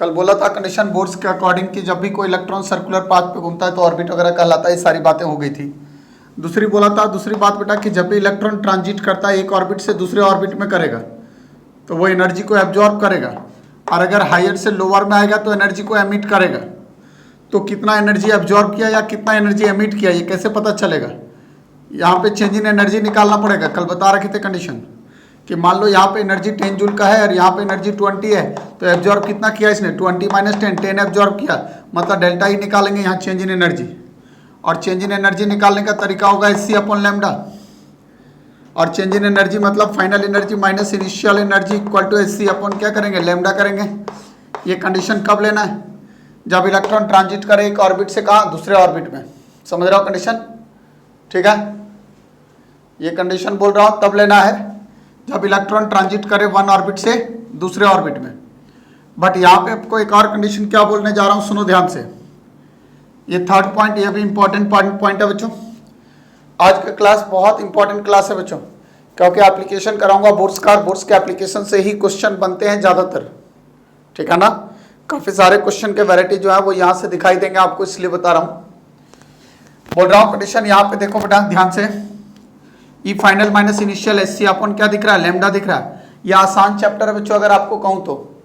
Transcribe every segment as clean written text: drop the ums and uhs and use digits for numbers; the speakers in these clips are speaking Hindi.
कल बोला था कंडीशन बोर्स के अकॉर्डिंग कि जब भी कोई इलेक्ट्रॉन सर्कुलर पाथ पे घूमता है तो ऑर्बिट वगैरह कहलाता है। ये सारी बातें हो गई थी। दूसरी बोला था, दूसरी बात बेटा कि जब भी इलेक्ट्रॉन ट्रांजिट करता है एक ऑर्बिट से दूसरे ऑर्बिट में करेगा तो वो एनर्जी को एब्जॉर्ब करेगा, और अगर हायर से लोअर में आएगा तो एनर्जी को एमिट करेगा। तो कितना एनर्जी एब्जॉर्ब किया या कितना एनर्जी एमिट किया ये कैसे पता चलेगा? यहाँ पे चेंज इन एनर्जी निकालना पड़ेगा। कल बता रखे थे कंडीशन कि मान लो यहाँ पे एनर्जी 10 जूल का है और यहाँ पे एनर्जी 20 है, तो एब्जॉर्ब कितना किया इसने? 20 माइनस 10 एब्जॉर्ब किया, मतलब डेल्टा ही निकालेंगे यहाँ चेंज इन एनर्जी। और चेंज इन एनर्जी निकालने का तरीका होगा Hc अपॉन लैम्डा। और चेंज इन एनर्जी मतलब final energy minus initial energy equal to Hc upon क्या करेंगे? लैम्डा करेंगे। ये कंडीशन कब लेना है? जब इलेक्ट्रॉन ट्रांजिट करे एक ऑर्बिट से कहाँ? दूसरे ऑर्बिट में। समझ रहे हो कंडीशन? ठीक है, ये कंडीशन बोल रहा हूँ तब लेना है जब इलेक्ट्रॉन ट्रांजिट करे वन ऑर्बिट से दूसरे ऑर्बिट में। बट यहाँ पे आपको एक और कंडीशन क्या बोलने जा रहा हूँ, सुनो ध्यान से। ये थर्ड पॉइंट, ये भी इंपॉर्टेंट पॉइंट है बच्चों। आज का क्लास बहुत इंपॉर्टेंट क्लास है बच्चों, क्योंकि एप्लीकेशन कराऊंगा बोर्ड्स का। बोर्ड्स के एप्लीकेशन से ही क्वेश्चन बनते हैं ज़्यादातर, ठीक है ना। काफ़ी सारे क्वेश्चन के वैरायटी जो है वो यहाँ से दिखाई देंगे आपको, इसलिए बता रहा हूँ। बोल रहा हूँ कंडीशन यहाँ पे देखो बेटा ध्यान से। E final minus initial Hc upon क्या दिख रहा है? लैम्डा दिख रहा है। ये आसान चैप्टर है बच्चों, अगर आपको कहूँ तो।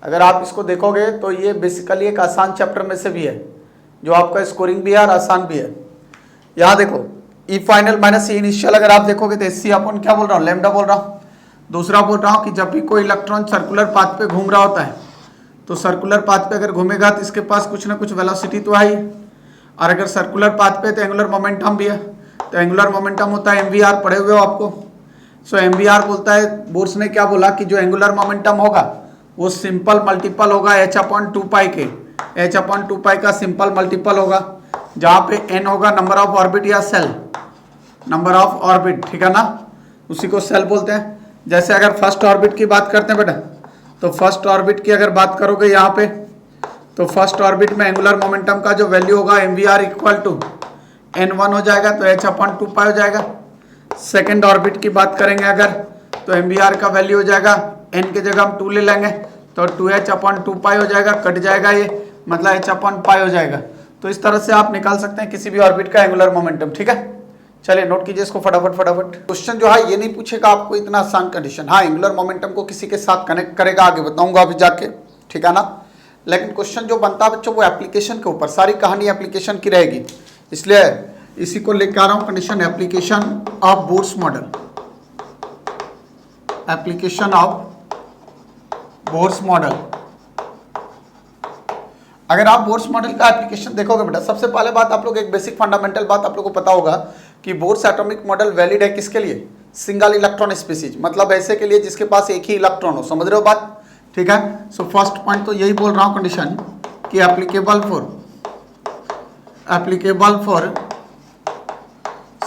अगर आप इसको देखोगे तो ये बेसिकली एक आसान चैप्टर में से भी है, जो आपका स्कोरिंग भी है और आसान भी है। यहाँ देखो ई फाइनल माइनस ई इनिशियल, अगर आप देखोगे तो Hc अपॉन क्या बोल रहा हूँ? लैम्डा बोल रहा हूँ। दूसरा बोल रहा हूँ कि जब भी कोई इलेक्ट्रॉन सर्कुलर पाथ पे घूम रहा होता है तो सर्कुलर पाथ पे अगर घूमेगा तो इसके पास कुछ ना कुछ वेलोसिटी तो है ही, और अगर सर्कुलर पाथ पे तो एंगुलर मोमेंटम भी है। तो एंगुलर मोमेंटम होता है mvr, पढ़े हुए हो आपको। सो mvr बोलता है, बोर्स ने क्या बोला कि जो एंगुलर मोमेंटम होगा वो सिंपल मल्टीपल होगा h अपॉन 2 पाई के। h अपॉन 2 पाई का सिंपल मल्टीपल होगा, जहाँ पे n होगा नंबर ऑफ ऑर्बिट या सेल, नंबर ऑफ ऑर्बिट, ठीक है ना, उसी को सेल बोलते हैं। जैसे अगर फर्स्ट ऑर्बिट की बात करते हैं बेटा, तो फर्स्ट ऑर्बिट की अगर बात करोगे यहाँ पे, तो फर्स्ट ऑर्बिट में एंगुलर मोमेंटम का जो वैल्यू होगा mvr इक्वल टू n1 हो जाएगा, तो h अपॉन 2 पाई हो जाएगा। सेकेंड ऑर्बिट की बात करेंगे अगर, तो mvr का वैल्यू हो जाएगा, n की जगह हम 2 ले लेंगे तो 2h अपॉन 2 पाई हो जाएगा, कट जाएगा ये, मतलब h अपॉन पाई हो जाएगा। तो इस तरह से आप निकाल सकते हैं किसी भी ऑर्बिट का एंगुलर मोमेंटम, ठीक है। चलिए नोट कीजिए इसको फटाफट फटाफट। क्वेश्चन जो है ये नहीं पूछेगा आपको इतना आसान कंडीशन। हाँ, एंगुलर मोमेंटम को किसी के साथ कनेक्ट करेगा, आगे बताऊंगा अभी जाके, ठीक है ना। लेकिन क्वेश्चन जो बनता है बच्चों वो एप्लीकेशन के ऊपर, सारी कहानी एप्लीकेशन की रहेगी, इसलिए इसी को लेकर आ रहा हूं condition. Application of Bohr's model, application of Bohr's model. अगर आप बोर्स मॉडल का एप्लीकेशन देखोगे बेटा, सबसे पहले बात आप लोग एक बेसिक फंडामेंटल बात आप लोग को पता होगा कि बोर्स एटॉमिक मॉडल वैलिड है किसके लिए? सिंगल इलेक्ट्रॉन स्पीसीज, मतलब ऐसे के लिए जिसके पास एक ही इलेक्ट्रॉन हो। समझ रहे हो बात? ठीक है। सो फर्स्ट पॉइंट तो यही बोल रहा हूं कंडीशन कि applicable for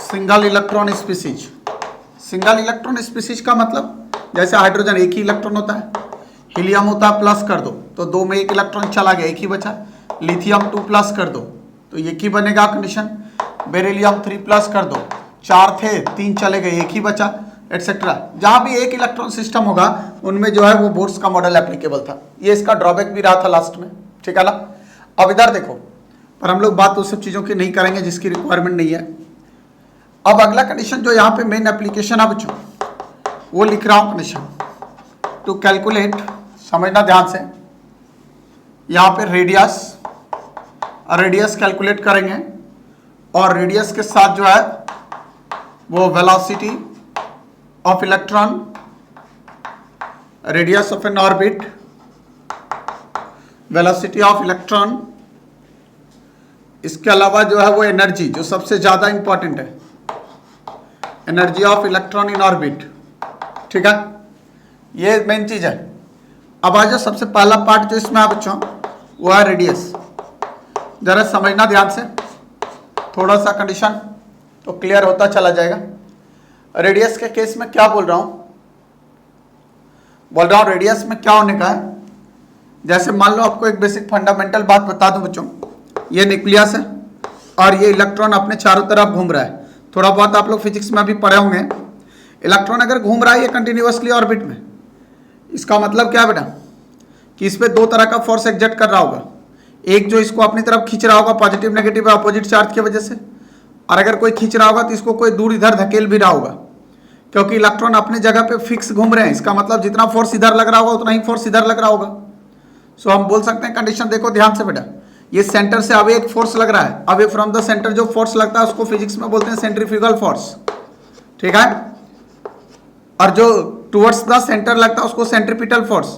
single electron species. Single electron species का मतलब जैसे हाइड्रोजन एक ही इलेक्ट्रॉन होता है, हीलियम होता है प्लस कर दो तो 2 में 1 इलेक्ट्रॉन चला गया, एक ही बचा। लिथियम 2 प्लस कर दो तो एक ही बनेगा कंडीशन। बेरिलियम 3 प्लस कर दो, 4 थे 3 चले गए, एक ही बचा, एटसेट्रा। जहां भी एक इलेक्ट्रॉन सिस्टम होगा उनमें जो है वो बोर्स का मॉडल एप्लीकेबल था। ये इसका ड्रॉबैक भी रहा था लास्ट में, ठीक है ना। अब इधर देखो, पर हम लोग बात उस सब चीजों की नहीं करेंगे जिसकी रिक्वायरमेंट नहीं है। अब अगला कंडीशन जो यहाँ पे मेन एप्लीकेशन है बच्चों, वो लिख रहा हूं कंडीशन टू कैलकुलेट, समझना ध्यान से। यहाँ पे रेडियस कैलकुलेट करेंगे और रेडियस के साथ जो है वो velocity of electron, radius of N orbit, velocity of electron, इसके अलावा जो है वो एनर्जी, जो सबसे ज्यादा इंपॉर्टेंट है, energy of electron in orbit, ठीक है। ये मेन चीज है। अब आज जो सबसे पहला पार्ट जो इसमें है बच्चों वो है रेडियस। जरा समझना ध्यान से, थोड़ा सा कंडीशन तो क्लियर होता चला जाएगा। रेडियस के केस में क्या बोल रहा हूं रेडियस में क्या होने का है। जैसे मान लो आपको एक बेसिक फंडामेंटल बात बता दूं बच्चों, ये न्यूक्लियस है और ये इलेक्ट्रॉन अपने चारों तरफ घूम रहा है। थोड़ा बहुत आप लोग फिजिक्स में भी पढ़े होंगे, इलेक्ट्रॉन अगर घूम रहा है ये कंटिन्यूअसली ऑर्बिट में, इसका मतलब क्या है बेटा कि इस पे दो तरह का फोर्स एग्जर्ट कर रहा होगा, एक जो इसको अपनी तरफ खींच रहा होगा पॉजिटिव नेगेटिव अपोजिट चार्ज की वजह से, और अगर कोई खींच रहा होगा तो इसको कोई दूर इधर धकेल भी रहा होगा, क्योंकि इलेक्ट्रॉन अपने जगह पे फिक्स घूम रहे हैं। इसका मतलब जितना फोर्स इधर लग रहा होगा उतना ही फोर्स इधर लग रहा होगा। सो हम बोल सकते हैं कंडीशन देखो ध्यान से बेटा, ये सेंटर से अवे एक फोर्स लग रहा है, अवे फ्रॉम द सेंटर जो फोर्स लगता है उसको फिजिक्स में बोलते हैं सेंट्रीफ्यूगल फोर्स, ठीक है, और जो टुवर्ड्स द सेंटर लगता है उसको सेंट्रीपिटल फोर्स।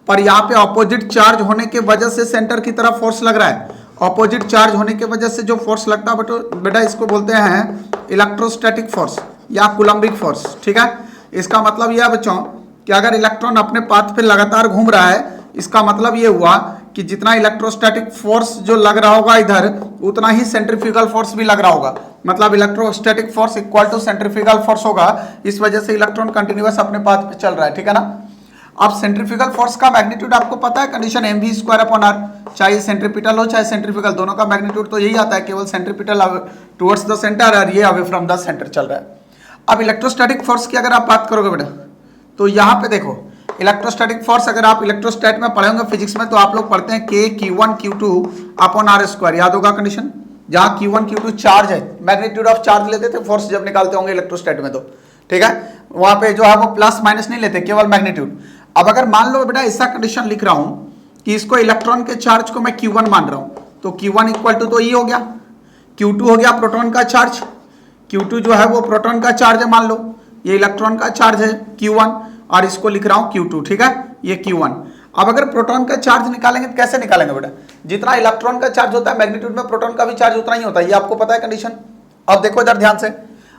पर यहाँ पे ऑपोजिट चार्ज होने के वजह से सेंटर की तरफ फोर्स लग रहा है, ऑपोजिट चार्ज होने की वजह से जो फोर्स लगता है बेटा इसको बोलते हैं इलेक्ट्रोस्टैटिक फोर्स या कूलम्बिक फोर्स, ठीक है। इसका मतलब यह बच्चों कि अगर इलेक्ट्रॉन अपने पाथ पे लगातार घूम रहा है, इसका मतलब ये हुआ कि जितना इलेक्ट्रोस्टैटिक फोर्स जो लग रहा होगा इधर, उतना ही सेंट्रीफ्यूगल फोर्स भी लग रहा होगा। मतलब electrostatic force equal to centrifugal force होगा, इस वजह से इलेक्ट्रॉन कंटिन्यूअस अपने पाथ पे चल रहा है, ठीक है ना। अब सेंट्रीफ्यूगल फोर्स का मैग्नीट्यूड आपको पता है, कंडीशन mv²/r, चाहे सेंट्रीपिटल हो चाहे सेंट्रीफ्यूगल, दोनों का मैग्नीट्यूड तो यही आता है, केवल सेंट्रीपिटल टुवर्ड्स द सेंटर और ये अवे फ्रॉम द सेंटर चल रहा है। अब इलेक्ट्रोस्टैटिक फोर्स की अगर आप बात करोगे बेटा, तो यहाँ पे देखो इलेक्ट्रोस्टैटिक फोर्स, अगर आप इलेक्ट्रोस्टैट में पढ़े होंगे फिजिक्स में, तो आप लोग पढ़ते हैं K Q1 Q2/r², याद होगा कंडीशन, जहाँ Q1 Q2 चार्ज है, मैग्नीट्यूड ऑफ चार्ज लेते थे फोर्स जब निकालते होंगे इलेक्ट्रोस्टैट में, तो ठीक है, वहां पे जो है वो प्लस माइनस नहीं लेते, केवल मैग्नीट्यूड। अब अगर मान लो बेटा ऐसा कंडीशन लिख रहा हूं कि इसको इलेक्ट्रॉन के चार्ज को मैं Q1 मान रहा हूं, तो Q1 इक्वल टू तो ये हो गया, Q2 हो गया प्रोटॉन का चार्ज, Q2 जो है वो प्रोटॉन का चार्ज है, मान लो ये इलेक्ट्रॉन का चार्ज है Q1, और इसको लिख रहा हूं Q2, ठीक है, ये Q1। अब अगर प्रोटॉन का चार्ज निकालेंगे तो कैसे निकालेंगे बेटा, जितना इलेक्ट्रॉन का चार्ज होता है मैग्नीट्यूड में प्रोटॉन का भी चार्ज उतना ही होता है, ये आपको पता है कंडीशन। अब देखो इधर ध्यान से,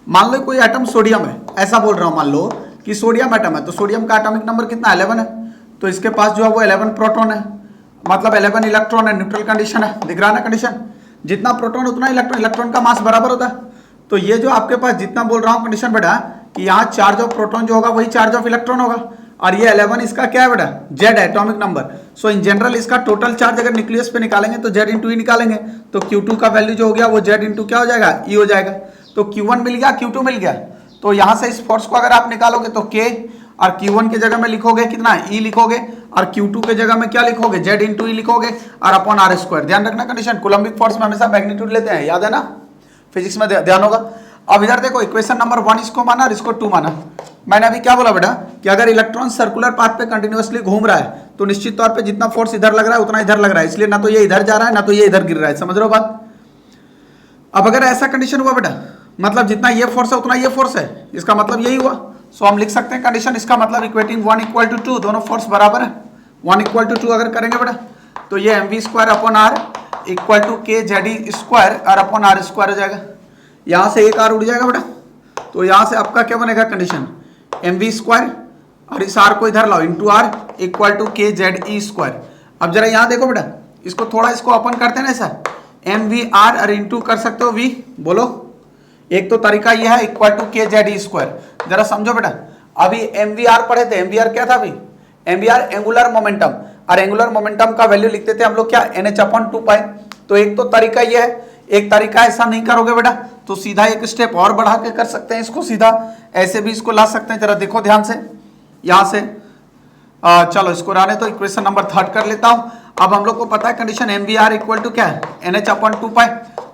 मान लो कोई एटम सोडियम है, ऐसा बोल रहा हूं, मान लो कि सोडियम एटम है, तो सोडियम का एटॉमिक नंबर कितना 11 है, तो इसके पास जो है वो 11 प्रोटॉन है, मतलब 11 इलेक्ट्रॉन है, न्यूट्रल कंडीशन है, दिख रहा है ना कंडीशन, जितना प्रोटॉन उतना इलेक्ट्रॉन, इलेक्ट्रॉन का मास बराबर होता है। तो ये जो आपके पास जितना बोल रहा हूँ कंडीशन बेटा, कि यहाँ चार्ज ऑफ प्रोटॉन जो होगा वही चार्ज ऑफ इलेक्ट्रॉन होगा, और ये 11 इसका क्या है बेटा, जेड है, atomic number. So in general इसका टोटल चार्ज अगर न्यूक्लियस पे निकालेंगे तो जेड इंटू ई निकालेंगे, तो Q2 का वैल्यू जो हो गया वो जेड इंटू क्या हो जाएगा, ई हो जाएगा। तो Q1 मिल गया, Q2 मिल गया, तो यहां से इस फोर्स को अगर आप निकालोगे तो K, और Q1 की जगह में लिखोगे कितना E लिखोगे, और Q2 की जगह में क्या लिखोगे, Z इंटू ई लिखोगे, और अपॉन r²। ध्यान रखना कंडीशन, कूलम्बिक फोर्स में हमेशा मैग्नीट्यूड लेते हैं, याद है ना, फिजिक्स में ध्यान होगा। अब इधर देखो इक्वेशन नंबर 1 इसको माना और इसको 2 माना। मैंने अभी क्या बोला बेटा कि अगर इलेक्ट्रॉन सर्कुलर पाथ पे कंटिन्यूअसली घूम रहा है तो निश्चित तौर पे जितना फोर्स इधर लग रहा है उतना इधर लग रहा है, इसलिए ना तो ये इधर जा रहा है ना तो ये इधर गिर रहा है, समझ रहे हो बात। अब अगर ऐसा कंडीशन हुआ बेटा, मतलब जितना ये फोर्स है उतना ये फोर्स है, इसका मतलब यही हुआ। सो हम लिख सकते हैं कंडीशन, इसका मतलब इक्वेटिंग 1 इक्वल टू 2, दोनों फोर्स बराबर है, 1 इक्वल टू 2 अगर करेंगे बेटा तो ये mv²/r इक्वल टू kZe² और अपॉन r² हो जाएगा। यहाँ से एक r उड़ जाएगा बेटा, तो यहाँ से आपका क्या बनेगा कंडीशन, mv² और इस r को इधर लाओ into r equal to kZe²। अब जरा यहाँ देखो बेटा, इसको थोड़ा इसको ओपन करते हैं ना ऐसा, mvr और इंटू कर सकते हो v, बोलो एक तो तरीका यह है इक्वल टू kZe²। जरा समझो बेटा, अभी mvr पढ़े थे, mvr क्या था अभी, mvr एंगुलर मोमेंटम, और एंगुलर मोमेंटम का वैल्यू लिखते थे हम लोग क्या, nh/2π। तो एक तो तरीका यह है, एक तरीका ऐसा नहीं करोगे बेटा तो सीधा एक स्टेप और बढ़ा के कर सकते हैं इसको, सीधा ऐसे भी इसको ला सकते हैं। जरा देखो ध्यान से, यहां से चलो इसको रहने तो इक्वेशन नंबर 3 कर लेता हूं। अब हम लोग को पता है कंडीशन mvr इक्वल टू क्या है, nh/2π।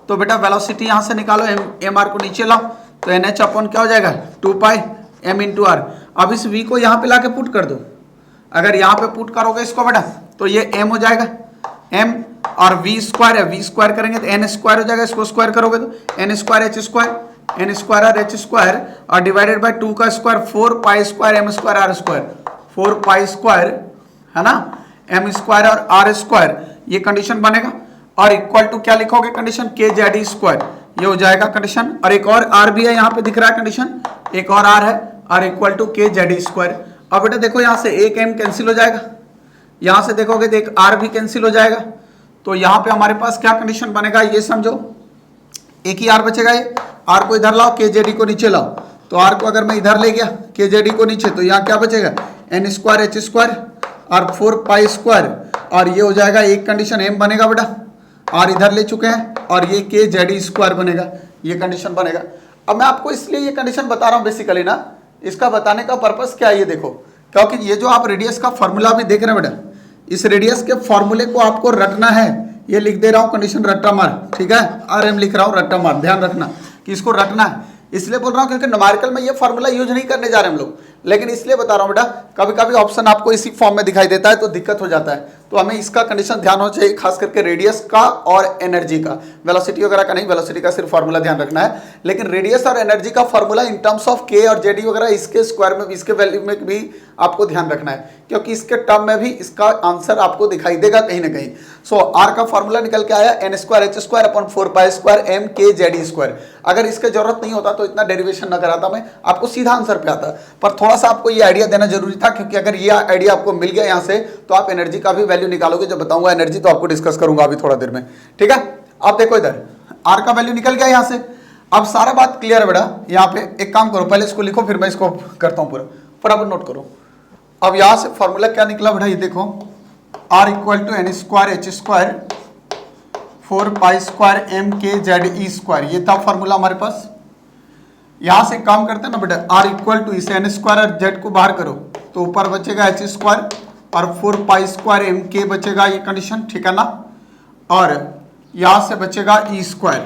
तो बेटा वेलोसिटी यहां से निकालो, mr को नीचे लाओ, तो nh अपॉन क्या हो जाएगा 2π m इंटू r। अब इस v को यहाँ पे लाके पुट कर दो, अगर यहाँ पे पुट करोगे इसको बेटा तो ये m हो जाएगा, m और v² है, v² करेंगे तो n² हो जाएगा, इसको स्क्वायर करोगे तो n² h² n² h² और डिवाइडेड बाय 2 का स्क्वायर 4π² m² r², 4π² है ना, m² और r², ये कंडीशन बनेगा। और इक्वल टू क्या लिखोगे कंडीशन, kZe², ये हो जाएगा कंडीशन। और एक और r भी है यहाँ पे दिख रहा है कंडीशन, एक और r है, और इक्वल टू kZe²। अब बेटा देखो यहाँ से एक m कैंसिल हो जाएगा, यहाँ से देखोगे तो एक r भी कैंसिल हो जाएगा, तो यहाँ पे हमारे पास क्या कंडीशन बनेगा ये समझो, एक ही r बचेगा, ये r को इधर लाओ, kZe को नीचे लाओ, तो r को अगर मैं इधर ले गया kZe को नीचे, तो यहाँ क्या बचेगा n² h² और 4π², और ये हो जाएगा एक कंडीशन m बनेगा बेटा, r इधर ले चुके हैं, और ये kZe² बनेगा, ये कंडीशन बनेगा। अब मैं आपको इसलिए ये कंडीशन बता रहा हूँ बेसिकली ना, इसका बताने का पर्पस क्या है ये देखो, क्योंकि ये जो आप रेडियस का फॉर्मूला भी देख रहे हैं बेटा, इस रेडियस के फॉर्मूले को आपको रटना है। ये लिख दे रहा हूं कंडीशन रट्टा मार, ठीक है, RM लिख रहा हूं रट्टा मार, ध्यान रखना कि इसको रटना है। इसलिए बोल रहा हूं क्योंकि न्यूमेरिकल में ये फॉर्मूला यूज नहीं करने जा रहे हम लोग, लेकिन इसलिए बता रहा हूं बेटा, कभी कभी ऑप्शन आपको इसी फॉर्म में दिखाई देता है तो दिक्कत हो जाता है। तो हमें इसका कंडीशन ध्यान होना चाहिए, खास करके रेडियस का और एनर्जी का। वेलोसिटी वगैरह का नहीं, वेलोसिटी का सिर्फ फॉर्मूला ध्यान रखना है, लेकिन रेडियस और एनर्जी का फॉर्मूला इन टर्म्स ऑफ के और जेडी वगैरह इसके स्क्वायर में, इसके वैल्यू में भी आपको ध्यान रखना है, क्योंकि इसके टर्म में भी इसका आंसर आपको दिखाई देगा कहीं ना कहीं। सो आर का फॉर्मूला निकल के आया n²h²/4π²m⁴ अगर इसके जरूरत नहीं होता तो इतना डेरिवेशन न कराता मैं, आपको सीधा आंसर पे आता। पर थोड़ा सा आपको ये आइडिया देना जरूरी था, क्योंकि अगर ये आइडिया आपको मिल गया यहाँ से तो आप एनर्जी का भी वैल्यू निकालोगे। जब बताऊंगा एनर्जी तो आपको डिस्कस करूंगा अभी थोड़ा देर में, ठीक है। अब देखो इधर आर का वैल्यू निकल गया यहाँ से। अब सारा बात क्लियर है बेटा। यहाँ पे एक काम करो, पहले इसको लिखो फिर मैं इसको करता हूँ पूरा, फटाफट नोट करो। अब यहाँ से फॉर्मूला क्या निकला बेटा, ये देखो R = n²h²4π²m⁴ ये था फॉर्मूला हमारे पास। यहां से काम करते हैं ना बेटा, R = इसे n² और z को बाहर करो तो ऊपर बचेगा h² और 4π²m बचेगा, ये कंडीशन, ठीक है ना। और यहां से बचेगा e²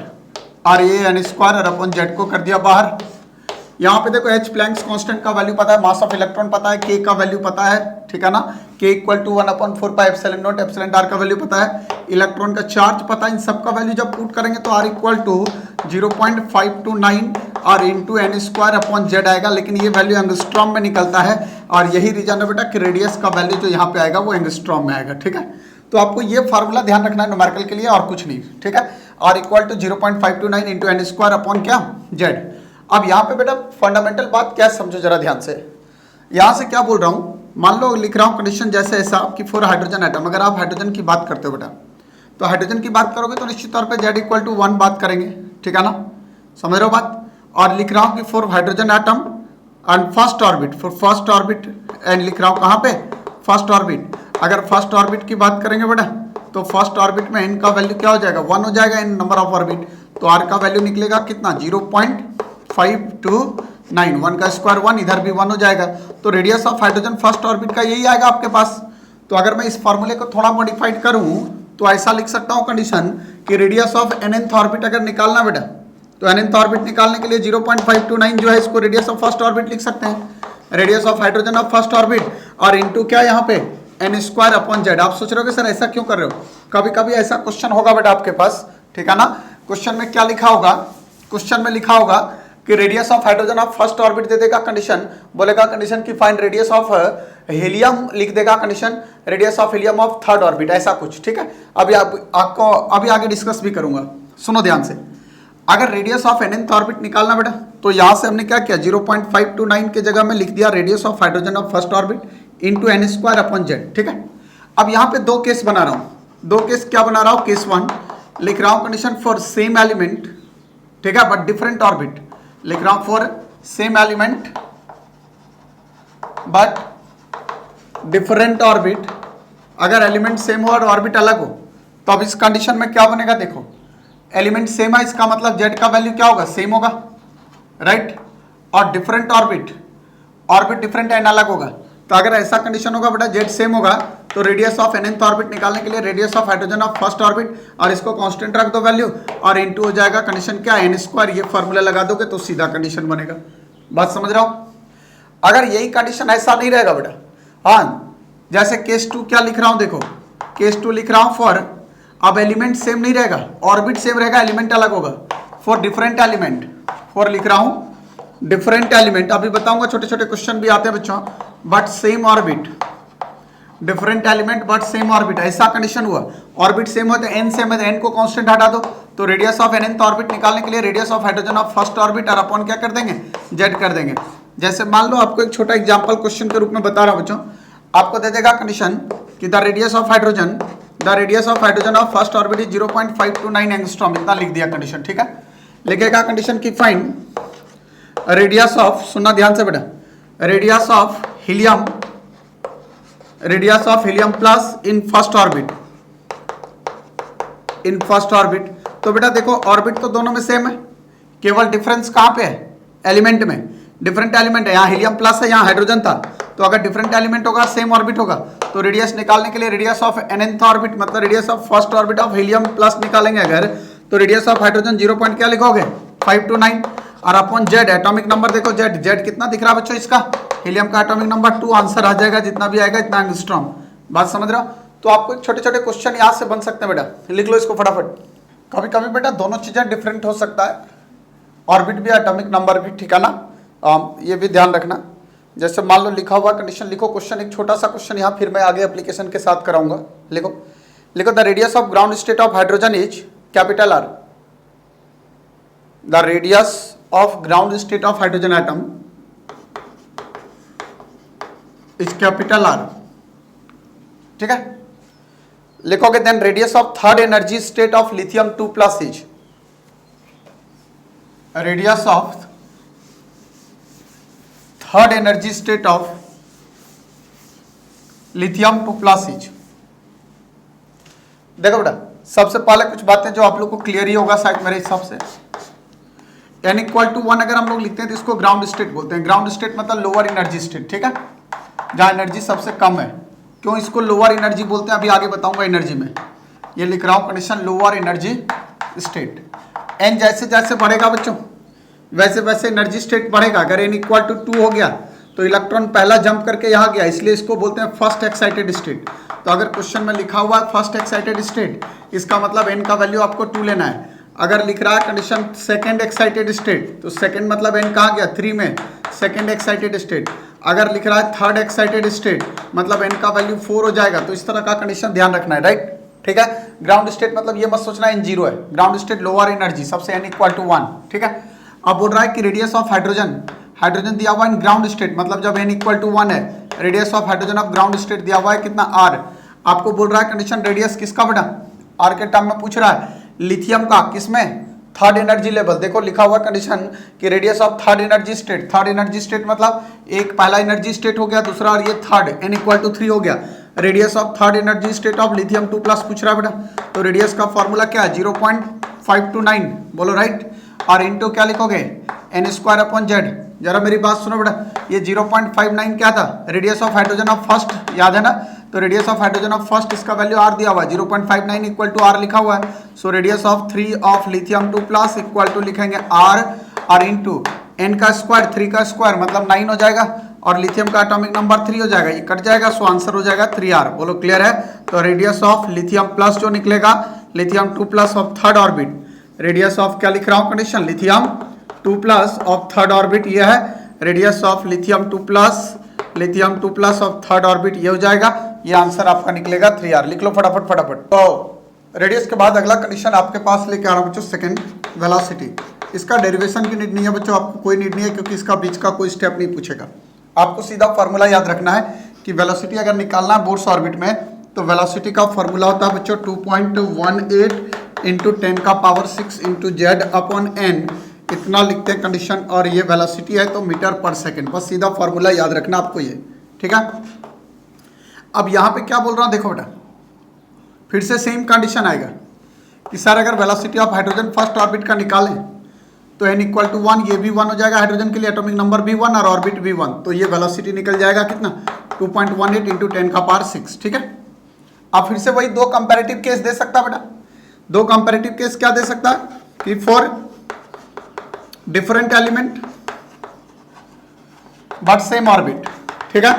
और ये n² और अपन z को कर दिया बाहर। यहाँ पे देखो H प्लैंक्स कांस्टेंट का वैल्यू पता है, मास ऑफ इलेक्ट्रॉन पता है, K का वैल्यू पता है, ठीक है ना। K = 1/4πε0, एप्सिलॉन का वैल्यू पता है, इलेक्ट्रॉन का चार्ज पता है। इन सब का वैल्यू जब पुट करेंगे तो R = 0.529 और इंटू n²/z आएगा, लेकिन ये वैल्यू एंगस्ट्रॉम में निकलता है। और यही रीजन है बेटा कि रेडियस का वैल्यू जो यहाँ पे आएगा वो एंगस्ट्रॉम में आएगा, ठीक है। तो आपको ये फार्मूला ध्यान रखना है न्यूमेरिकल के लिए और कुछ नहीं, ठीक है। R = 0.529 into n²/z। अब यहाँ पे बेटा फंडामेंटल बात क्या समझो जरा ध्यान से। यहाँ से क्या बोल रहा हूँ, मान लो लिख रहा हूँ कंडीशन जैसे ऐसा कि 4 हाइड्रोजन एटम, अगर आप हाइड्रोजन की बात करते हो बेटा तो हाइड्रोजन की बात करोगे तो निश्चित तौर पे Z = 1 बात करेंगे, ठीक है ना, समझ रहे हो बात। और लिख रहा हूँ कि 4 hydrogen atom and first orbit, for first orbit, and लिख रहा हूँ कहाँ पे, फर्स्ट ऑर्बिट। अगर फर्स्ट ऑर्बिट की बात करेंगे बेटा तो फर्स्ट ऑर्बिट में n का वैल्यू क्या हो जाएगा, 1 हो जाएगा, n नंबर ऑफ ऑर्बिट। तो R का वैल्यू निकलेगा कितना, 0.529, 1 का स्क्वायर 1, इधर भी 1 हो जाएगा। तो radius of hydrogen first orbit का यही आएगा आपके पास। तो अगर मैं इस फॉर्मूले को थोड़ा मॉडिफाइड करूं तो ऐसा लिख सकता हूं कंडीशन कि रेडियस ऑफ nth ऑर्बिट अगर निकालना बेटा तो nth ऑर्बिट निकालने के लिए 0.529 जो है इसको रेडियस ऑफ फर्स्ट ऑर्बिट लिख सकते हैं, radius of hydrogen of first orbit, और इनटू क्या यहाँ पे n²/z। आप सोच रहे हो कि सर ऐसा क्यों कर रहे हो, कभी कभी ऐसा क्वेश्चन होगा बेटा आपके पास, ठीक है ना। क्वेश्चन में क्या लिखा होगा, क्वेश्चन में लिखा होगा कि radius of hydrogen of first orbit दे देगा कंडीशन, बोलेगा कंडीशन की फाइंड रेडियस ऑफ हीलियम, लिख देगा condition radius of helium of third orbit, ऐसा कुछ, ठीक है। अभी आपको अभी आगे डिस्कस भी करूंगा, सुनो ध्यान से। अगर रेडियस ऑफ nth ऑर्बिट निकालना बेटा तो यहां से हमने क्या किया, 0.529 के जगह में लिख दिया radius of hydrogen of first orbit into n²/z, ठीक है। अब यहाँ पे दो केस बना रहा हूं, दो केस क्या बना रहा हूं, केस 1 लिख रहा हूं कंडीशन फॉर सेम एलिमेंट, ठीक है, बट डिफरेंट ऑर्बिट, लिख रहा हूं for same element but different orbit. अगर एलिमेंट सेम हो और ऑर्बिट अलग हो तो अब इस कंडीशन में क्या बनेगा, देखो एलिमेंट सेम है, इसका मतलब z का वैल्यू क्या होगा, सेम होगा, राइट। और different orbit, orbit different and अलग होगा। तो अगर ऐसा कंडीशन होगा बेटा z सेम होगा तो रेडियस ऑफ nth ऑर्बिट निकालने के लिए radius of hydrogen of first orbit और इसको कांस्टेंट रख दो वैल्यू और इनटू हो जाएगा कंडीशन क्या, n², ये फॉर्मूला लगा दोगे तो सीधा कंडीशन बनेगा। बात समझ रहा हो। अगर यही कंडीशन ऐसा नहीं रहेगा बेटा, हाँ, जैसे केस 2 क्या लिख रहा हूं, देखो केस 2 लिख रहा हूं फॉर, अब एलिमेंट सेम नहीं रहेगा, ऑर्बिट सेम रहेगा, एलिमेंट अलग होगा, फॉर डिफरेंट एलिमेंट, फॉर लिख रहा हूं डिफरेंट एलिमेंट, अभी बताऊंगा, छोटे छोटे क्वेश्चन भी आते हैं बच्चों, but same orbit, different element but same orbit, ऐसा कंडीशन हुआ, ऑर्बिट सेम हो तो n सेम है तो n को कांस्टेंट हटा दो, तो रेडियस ऑफ nth ऑर्बिट निकालने के लिए radius of hydrogen of first orbit और अपन क्या कर देंगे, z कर देंगे। जैसे मान लो आपको एक छोटा एग्जांपल क्वेश्चन के रूप में बता रहा हूं बच्चों, आपको दे देगा कंडीशन कि the radius of hydrogen of first orbit is 0.529 angstrom, इतना लिख दिया कंडीशन, ठीक है। लिखेगा कंडीशन की फाइंड रेडियस ऑफ, सुनना ध्यान से बेटा, radius of helium plus in first orbit, तो बेटा देखो ऑर्बिट तो दोनों में सेम है, केवल डिफरेंस कहां पे है, एलिमेंट में, डिफरेंट एलिमेंट है, यहाँ हीलियम प्लस है, यहाँ हाइड्रोजन था, तो अगर डिफरेंट एलिमेंट होगा सेम ऑर्बिट होगा तो रेडियस निकालने के लिए रेडियस ऑफ nth ऑर्बिट मतलब radius of first orbit of helium plus निकालेंगे अगर, तो रेडियस ऑफ हाइड्रोजन 0 पॉइंट क्या लिखोगे 5 to 9 और अपॉन जेड एटॉमिक नंबर देखो जेड कितना दिख रहा है बच्चों इसका, हीलियम का एटॉमिक नंबर 2, आंसर आ जाएगा जितना भी आएगा इतना एंगस्ट्रॉम। बात समझ रहे हो? तो आपको छोटे छोटे क्वेश्चन यहाँ से बन सकते हैं बेटा, लिख लो इसको फटाफट। कभी कभी बेटा दोनों चीजें डिफरेंट हो सकता है, ऑर्बिट भी एटॉमिक नंबर भी, ठीक है ना, ये भी ध्यान रखना। जैसे मान लो लिखा हुआ कंडीशन लिखो, क्वेश्चन एक छोटा सा क्वेश्चन यहाँ, फिर मैं आगे एप्लीकेशन के साथ कराऊंगा। लिखो the radius of ground state of hydrogen is capital R. The radius of ground state of hydrogen atom is capital R, ठीक है। लिखोगे then radius of third energy state of lithium 2+ is, radius of third energy state of lithium 2+ is. देखो बेटा सबसे पहले कुछ बातें जो आप लोग को क्लियर ही होगा शायद मेरे हिसाब से, n = 1 अगर हम लोग लिखते हैं तो इसको ग्राउंड स्टेट बोलते हैं। ग्राउंड स्टेट मतलब लोअर एनर्जी स्टेट, ठीक है, जहां एनर्जी सबसे कम है। क्यों इसको लोअर एनर्जी बोलते हैं अभी आगे बताऊंगा एनर्जी में। ये लिख रहा हूं condition lower energy state. n जैसे जैसे बढ़ेगा बच्चों वैसे वैसे एनर्जी स्टेट बढ़ेगा। अगर n = 2 हो गया तो इलेक्ट्रॉन पहला जंप करके यहाँ गया, इसलिए इसको बोलते हैं फर्स्ट एक्साइटेड स्टेट। तो अगर क्वेश्चन में लिखा हुआ है फर्स्ट एक्साइटेड स्टेट, इसका मतलब n का वैल्यू आपको 2 लेना है। अगर लिख रहा है कंडीशन सेकेंड एक्साइटेड स्टेट, तो सेकेंड मतलब n कहाँ गया 3 में, सेकेंड एक्साइटेड स्टेट। अगर लिख रहा है थर्ड एक्साइटेड स्टेट मतलब n का वैल्यू 4 हो जाएगा। तो इस तरह का कंडीशन ध्यान रखना है, राइट, ठीक है। ग्राउंड स्टेट मतलब ये मत सोचना n 0 है, ग्राउंड स्टेट लोअर एनर्जी सबसे n = 1, ठीक है। अब बोल रहा है कि रेडियस ऑफ हाइड्रोजन दिया हुआ है ग्राउंड स्टेट मतलब जब n = 1 है, radius of hydrogen of ground state दिया हुआ है कितना r। आपको बोल रहा है कंडीशन रेडियस किसका बेटा, r के टर्म में पूछ रहा है, लिथियम का, किसमें थर्ड एनर्जी लेवल। देखो लिखा हुआ कंडीशन कि radius of third energy state, third energy state मतलब एक पहला एनर्जी स्टेट हो गया, दूसरा और ये थर्ड, n = 3 हो गया। Radius of third energy state of lithium 2+ पूछ रहा है बेटा, तो रेडियस का फॉर्मूला क्या है 0.5 to 9, बोलो राइट। और इंटू क्या लिखोगे n²/z। जरा मेरी बात सुनो बेटा, ये 0.59 क्या था, radius of hydrogen of first, याद है ना। तो radius of hydrogen of first इसका वैल्यू r दिया हुआ है, 0.59 = r लिखा हुआ है। So radius of 3 of lithium 2+ equal to लिखेंगे r और इंटू n का स्क्वायर 3 का स्क्वायर मतलब 9 हो जाएगा और लिथियम का एटॉमिक नंबर 3 हो जाएगा, ये कट जाएगा। सो आंसर हो जाएगा 3r। बोलो क्लियर है। तो रेडियस ऑफ लिथियम प्लस जो निकलेगा lithium 2+ of third orbit, radius of क्या लिख रहा हूं condition lithium 2+ of third orbit, ये है radius of lithium 2+ of third orbit, ये हो जाएगा। ये आंसर आपका निकलेगा 3r। लिख लो फटाफट फटाफट। तो रेडियस के बाद अगला कंडीशन आपके पास लेके आ रहा हूं बच्चों, सेकंड वेलोसिटी। इसका डेरिवेशन की नीड नहीं है बच्चों, आपको कोई नीड नहीं है क्योंकि इसका बीच का कोई स्टेप नहीं पूछेगा। आपको सीधा फॉर्मूला याद रखना है कि वेलोसिटी अगर निकालना है बोर्स ऑर्बिट में तो वेलोसिटी का फॉर्मूला होता है बच्चों 2.18 × 10⁻6 × z/n, इतना लिखते हैं कंडीशन। और ये वेलोसिटी है तो मीटर पर सेकंड, बस सीधा फॉर्मूला याद रखना आपको ये, ठीक है। अब यहाँ पे क्या बोल रहा हूँ देखो बेटा, फिर से सेम कंडीशन आएगा कि सर अगर velocity of hydrogen first orbit का निकालें तो n = 1, ये भी 1 हो जाएगा, हाइड्रोजन के लिए एटॉमिक नंबर भी 1 और ऑर्बिट भी 1, तो ये वेलोसिटी निकल जाएगा कितना 2.18 × 10⁻6, ठीक है। अब फिर से वही दो कंपैरेटिव केस दे सकता है बेटा। दो कंपैरेटिव केस क्या दे सकता है कि for different element but same orbit, ठीक है।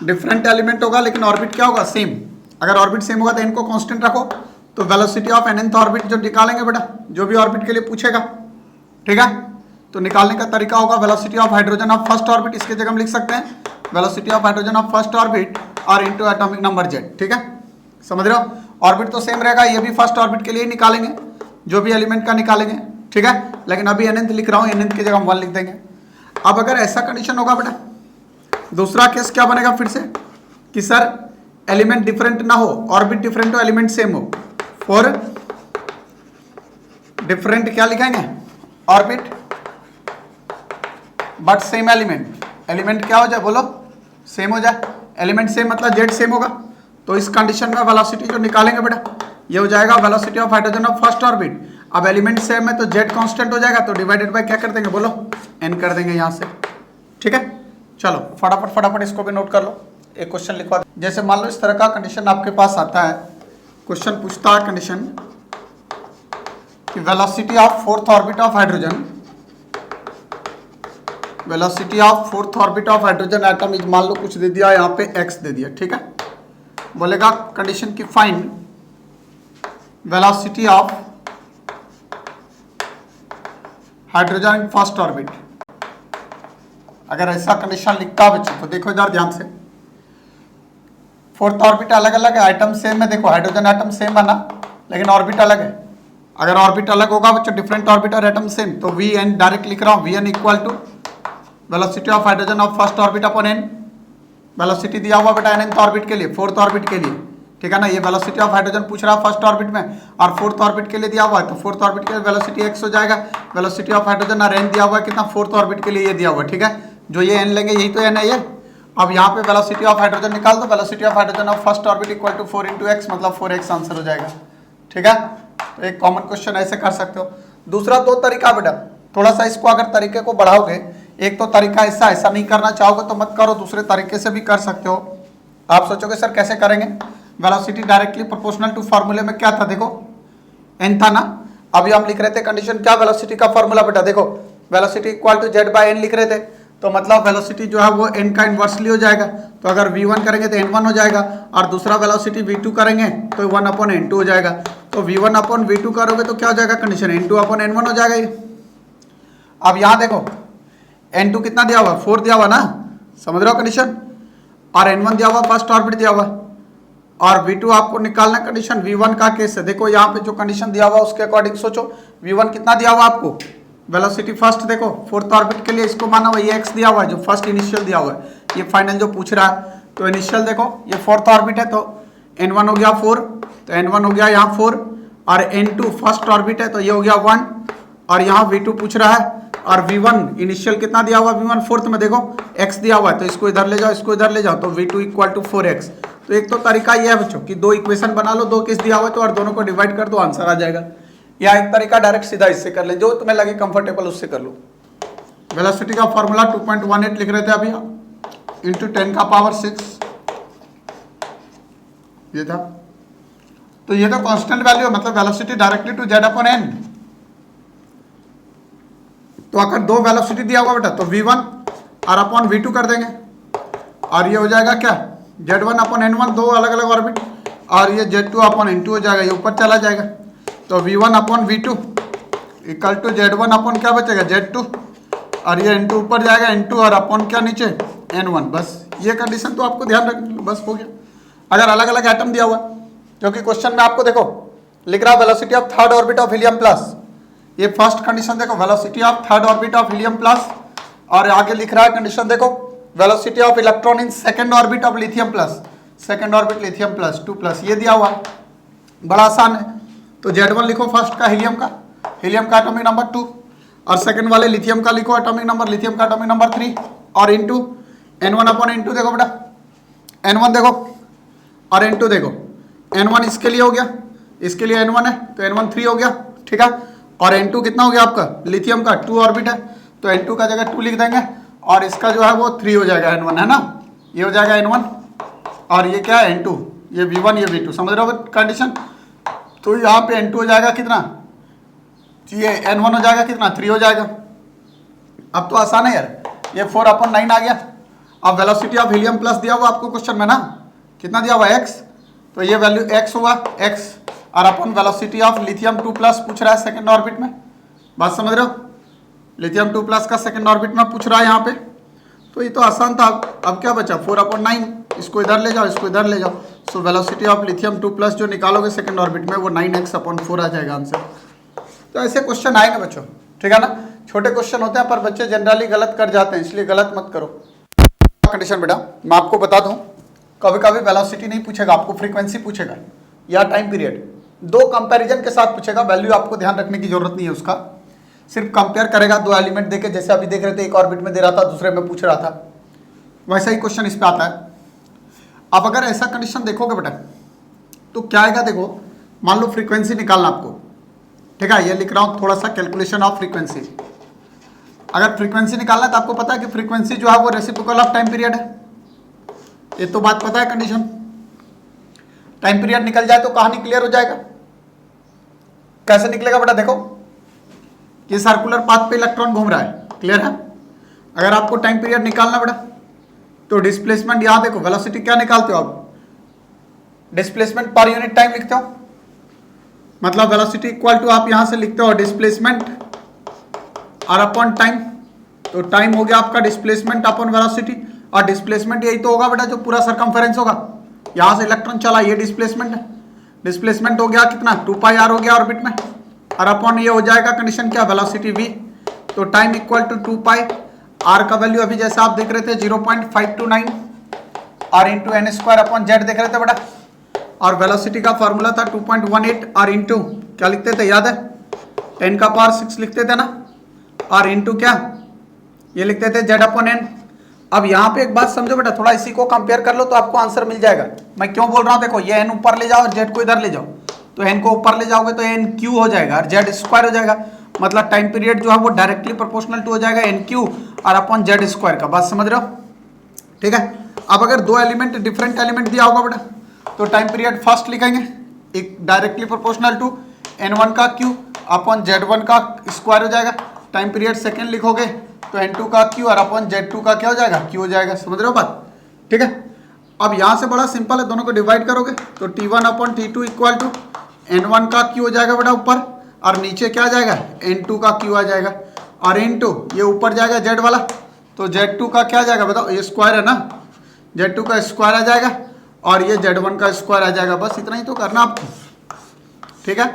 डिफरेंट एलिमेंट होगा लेकिन ऑर्बिट क्या होगा सेम। अगर ऑर्बिट सेम होगा तो इनको कांस्टेंट रखो, तो वेलोसिटी ऑफ nth ऑर्बिट जो निकालेंगे बेटा, जो भी ऑर्बिट के लिए पूछेगा, ठीक है। तो निकालने का तरीका होगा velocity of hydrogen of first orbit, इसके जगह हम लिख सकते हैं velocity of hydrogen of first orbit और इंटू एटॉमिक नंबर z, ठीक है। समझ रहे हो, ऑर्बिट तो सेम रहेगा, ये भी फर्स्ट ऑर्बिट के लिए निकालेंगे, जो भी एलिमेंट का निकालेंगे, ठीक है। लेकिन अभी nth लिख रहा हूँ, nth की जगह हम 1 लिख देंगे। अब अगर ऐसा कंडीशन होगा बेटा, दूसरा केस क्या बनेगा फिर से कि सर एलिमेंट डिफरेंट ना हो, ऑर्बिट डिफरेंट हो, एलिमेंट सेम हो। फॉर डिफरेंट क्या लिखेंगे orbit but same element, element क्या हो जाए बोलो सेम हो जाए, एलिमेंट सेम मतलब जेड सेम होगा। तो इस कंडीशन में वेलोसिटी जो निकालेंगे बेटा ये हो जाएगा velocity of hydrogen of first orbit. अब एलिमेंट सेम है तो जेड कांस्टेंट हो जाएगा, तो डिवाइडेड बाय क्या कर देंगे बोलो n कर देंगे यहाँ से, ठीक है। चलो फटाफट फटाफट इसको भी नोट कर लो। एक क्वेश्चन लिखवा, जैसे मान लो इस तरह का कंडीशन आपके पास आता है, क्वेश्चन पूछता है कंडीशन कि velocity of fourth orbit of hydrogen, velocity of fourth orbit of hydrogen atom is, मान लो कुछ दे दिया यहाँ पे x दे दिया, ठीक है। बोलेगा कंडीशन की find velocity of hydrogen in first orbit. अगर ऐसा कंडीशन लिखता है बच्चों तो देखो इधर ध्यान से, फोर्थ ऑर्बिट अलग अलग है, आइटम सेम है, देखो हाइड्रोजन एटम सेम है ना, लेकिन ऑर्बिट अलग है। अगर ऑर्बिट अलग होगा बच्चों, डिफरेंट ऑर्बिट और एटम सेम, तो वी एन डायरेक्ट लिख रहा हूँ, V N equal to velocity of hydrogen of first orbit upon N. Velocity दिया हुआ बेटा nth ऑर्बिट के लिए, फोर्थ ऑर्बिट के लिए, ठीक है ना। ये वेलोसिटी ऑफ हाइड्रोजन पूछ रहा है फर्स्ट ऑर्बिट में, और फोर्थ ऑर्बिट के लिए दिया हुआ है, तो फोर्थ ऑर्बिट के लिए वेलोसिटी x हो जाएगा। वेलोसिटी ऑफ हाइड्रोजन और n दिया हुआ है कितना, फोर्थ ऑर्बिट के लिए ये दिया हुआ है, ठीक है। जो ये n लेंगे यही तो n है ये। अब यहाँ पे वेलोसिटी ऑफ हाइड्रोजन निकाल दो, velocity of hydrogen of first orbit equal to 4 × x, मतलब 4x आंसर हो जाएगा, ठीक है। तो एक कॉमन क्वेश्चन ऐसे कर सकते हो। दूसरा दो तरीका बेटा, थोड़ा सा इसको अगर तरीके को बढ़ाओगे, एक तो तरीका ऐसा नहीं करना चाहोगे तो मत करो, दूसरे तरीके से भी कर सकते हो। आप सोचोगे सर कैसे करेंगे, वेलोसिटी डायरेक्टली प्रोपोर्शनल टू फार्मूले में क्या था, देखो n था ना। अभी हम लिख रहे थे कंडीशन क्या, वेलोसिटी का फार्मूला बेटा, देखो वेलोसिटी इक्वल टू z/n लिख रहे थे, तो मतलब वेलोसिटी जो है वो n का इन्वर्सली हो जाएगा। तो अगर v1 करेंगे तो n1 हो जाएगा, और दूसरा वेलोसिटी v2 करेंगे तो 1/n2 हो जाएगा। तो v1/v2 करोगे तो क्या हो जाएगा कंडीशन, n2/n1 हो जाएगा ये। अब यहाँ देखो n2 कितना दिया हुआ, 4 दिया हुआ ना, समझ रहे हो कंडीशन, और n1 दिया हुआ फर्स्ट ऑर्बिट दिया हुआ, और v2 आपको निकालना कंडीशन v1 का केस है। देखो यहाँ पे जो कंडीशन दिया हुआ उसके अकॉर्डिंग सोचो, v1 कितना दिया हुआ आपको, वेलोसिटी फर्स्ट देखो फोर्थ ऑर्बिट के लिए इसको माना हुआ ये x दिया हुआ है, जो फर्स्ट इनिशियल दिया हुआ है, ये फाइनल जो पूछ रहा है। तो इनिशियल देखो ये फोर्थ ऑर्बिट है, तो n1 हो गया 4, तो n1 हो गया यहाँ 4, और n2 फर्स्ट ऑर्बिट है तो ये हो गया 1, और यहाँ v2 पूछ रहा है, और v1 इनिशियल कितना दिया हुआ, v1 फोर्थ में देखो x दिया हुआ है, तो इसको इधर ले जाओ, इसको इधर ले जाओ, तो v2 इक्वल टू 4x। तो एक तो तरीका ये है बच्चों कि दो इक्वेशन बना लो, दो केस दिया हुआ है तो, और दोनों को डिवाइड कर दो, आंसर आ जाएगा। या एक तरीका डायरेक्ट सीधा इससे कर ले, जो तुम्हें लगे कंफर्टेबल उससे कर लो। वेलोसिटी का फॉर्मूला 2.18 लिख रहे थे अभी, इंटू 10⁶ ये था। तो ये तो कांस्टेंट वैल्यू है, मतलब वेलोसिटी डायरेक्टली टू z/n। तो अगर दो वेलोसिटी दिया हुआ बेटा तो v1 और अपॉन v2 कर देंगे, और ये हो जाएगा क्या, z1/n1, दो अलग अलग ऑर्बिट, और ये z2/n2 हो जाएगा, ये ऊपर चला जाएगा। तो v1/v2 इक्वल टू z1 क्या बचेगा, z2, और ये n2 ऊपर जाएगा, n2 और अपॉन क्या नीचे n1। बस ये कंडीशन तो आपको ध्यान रखना, बस हो गया। अगर अलग अलग एटम दिया हुआ, क्योंकि क्वेश्चन में आपको देखो लिख रहा है velocity of third orbit of helium plus, ये फर्स्ट कंडीशन देखो velocity of third orbit of helium plus, और आगे लिख रहा है कंडीशन देखो velocity of electron in second orbit of lithium plus, second orbit lithium plus 2+, ये दिया हुआ है, बड़ा आसान है। तो Z1 लिखो फर्स्ट का हीलियम का एटॉमिक नंबर 2, और सेकंड वाले लिथियम का लिखो एटॉमिक नंबर, लिथियम का एटॉमिक नंबर 3, और इंटू n1/n2 देखो बेटा, n1 देखो और n2 देखो, n1 इसके लिए हो गया, इसके लिए n1 है तो n1 3 हो गया, ठीक है। और n2 कितना हो गया आपका, लिथियम का 2 ऑर्बिट है, तो n2 का जगह 2 लिख देंगे, और इसका जो है वो 3 हो जाएगा, n1 है ना, ये हो जाएगा n1, और ये क्या है n2, ये v1 ये v2, समझ रहे हो कंडीशन। तो यहाँ पे n2 हो जाएगा कितना, ये n1 हो जाएगा कितना, 3 हो जाएगा। अब तो आसान है यार, ये 4/9 आ गया। अब वेलोसिटी ऑफ हीलियम प्लस दिया हुआ आपको क्वेश्चन में ना, कितना दिया हुआ x, तो ये वैल्यू x हुआ x, और अपन वेलोसिटी ऑफ लिथियम 2+ पूछ रहा है सेकंड ऑर्बिट में, बात समझ रहे हो, लिथियम 2+ का सेकंड ऑर्बिट में पूछ रहा है यहाँ पे। तो ये तो आसान था। अब क्या बचा, 4/9, इसको इधर ले जाओ, इसको इधर ले जाओ, सो वेलोसिटी ऑफ लिथियम 2+ जो निकालोगे सेकंड ऑर्बिट में वो 9x/4 आ जाएगा आंसर। तो ऐसे क्वेश्चन आएंगे बच्चों, ठीक है ना। छोटे क्वेश्चन होते हैं पर बच्चे जनरली गलत कर जाते हैं, इसलिए गलत मत करो। कंडीशन बेटा मैं आपको बता दूं, कभी कभी वेलोसिटी नहीं पूछेगा आपको, फ्रीक्वेंसी पूछेगा या टाइम पीरियड, दो कंपैरिजन के साथ पूछेगा। वैल्यू आपको ध्यान रखने की जरूरत नहीं है उसका, सिर्फ कंपेयर करेगा दो एलिमेंट देके, जैसे अभी देख रहे थे एक ऑर्बिट में दे रहा था दूसरे में पूछ रहा था, वैसा ही क्वेश्चन इस पे आता है। अब अगर ऐसा कंडीशन देखोगे बेटा तो क्या आएगा, देखो मान लो फ्रीक्वेंसी निकालना आपको, ठीक है, ये लिख रहा हूँ थोड़ा सा कैलकुलेशन ऑफ फ्रीक्वेंसी। अगर फ्रीक्वेंसी निकालना है तो आपको पता है कि फ्रीक्वेंसी जो है वो रेसिप्रोकल ऑफ टाइम पीरियड है, ये तो बात पता है कंडीशन। टाइम पीरियड निकल जाए तो कहानी क्लियर हो जाएगा। कैसे निकलेगा बेटा, देखो कि सर्कुलर पाथ पे इलेक्ट्रॉन घूम रहा है, क्लियर है। अगर आपको टाइम पीरियड निकालना बेटा तो डिस्प्लेसमेंट, यहां देखो वेलोसिटी क्या निकालते हो आप, डिस्प्लेसमेंट पर यूनिट टाइम लिखते हो, मतलब वेलोसिटी इक्वल टू आप यहां से लिखते हो डिस्प्लेसमेंट और अपॉन टाइम। तो टाइम हो गया आपका डिस्प्लेसमेंट अपॉन वेलोसिटी, और डिस्प्लेसमेंट यही तो होगा बेटा जो पूरा सरकमफेरेंस होगा, यहां से इलेक्ट्रॉन चला, ये डिस्प्लेसमेंट है। डिस्प्लेसमेंट हो गया कितना, 2πr हो गया ऑर्बिट में, और अपॉन ये हो जाएगा कंडीशन क्या, वेलोसिटी v। तो टाइम इक्वल टू 2π, r का वैल्यू अभी जैसे आप देख रहे थे 0.529 और into N square upon Z देख रहे थे बेटा, और वेलोसिटी का फॉर्मूला था 2.18 और इंटू क्या लिखते थे याद है, 10 का पावर 6 लिखते थे ना, और इंटू क्या ये लिखते थे जेड अपॉन एन। अब यहाँ पे एक बात समझो बेटा, थोड़ा इसी को कंपेयर कर लो तो आपको आंसर मिल जाएगा। मैं क्यों बोल रहा हूँ, देखो ये एन ऊपर ले जाओ और जेड को इधर ले जाओ, तो एन को ऊपर ले जाओगे तो एन क्यू हो जाएगा और जेड स्क्वायर हो जाएगा, मतलब टाइम पीरियड जो है वो डायरेक्टली प्रोपोर्शनल टू हो जाएगा एन क्यू और अपॉन जेड स्क्वायर का। बात समझ रहे हो, ठीक है। अब अगर दो एलिमेंट डिफरेंट एलिमेंट दिया होगा बेटा तो टाइम पीरियड फर्स्ट लिखेंगे एक डायरेक्टली प्रोपोर्शनल टू n1 का क्यू अपॉन z1 का स्क्वायर हो जाएगा। टाइम पीरियड सेकेंड लिखोगे तो n2 का क्यू और अपॉन z2 का क्या हो जाएगा, क्यू हो जाएगा। समझ रहे हो बात, ठीक है। अब यहाँ से बड़ा सिंपल है, दोनों को डिवाइड करोगे तो t1 upon t2 equal to n1 का क्यू हो जाएगा बेटा ऊपर, और नीचे क्या आ जाएगा n2 का क्यू आ जाएगा, और n2 ये ऊपर जाएगा z वाला, तो z2 का क्या आ जाएगा बताओ, ये स्क्वायर है ना, z2 का स्क्वायर आ जाएगा और ये z1 का स्क्वायर आ जाएगा। बस इतना ही तो करना आपको, ठीक है।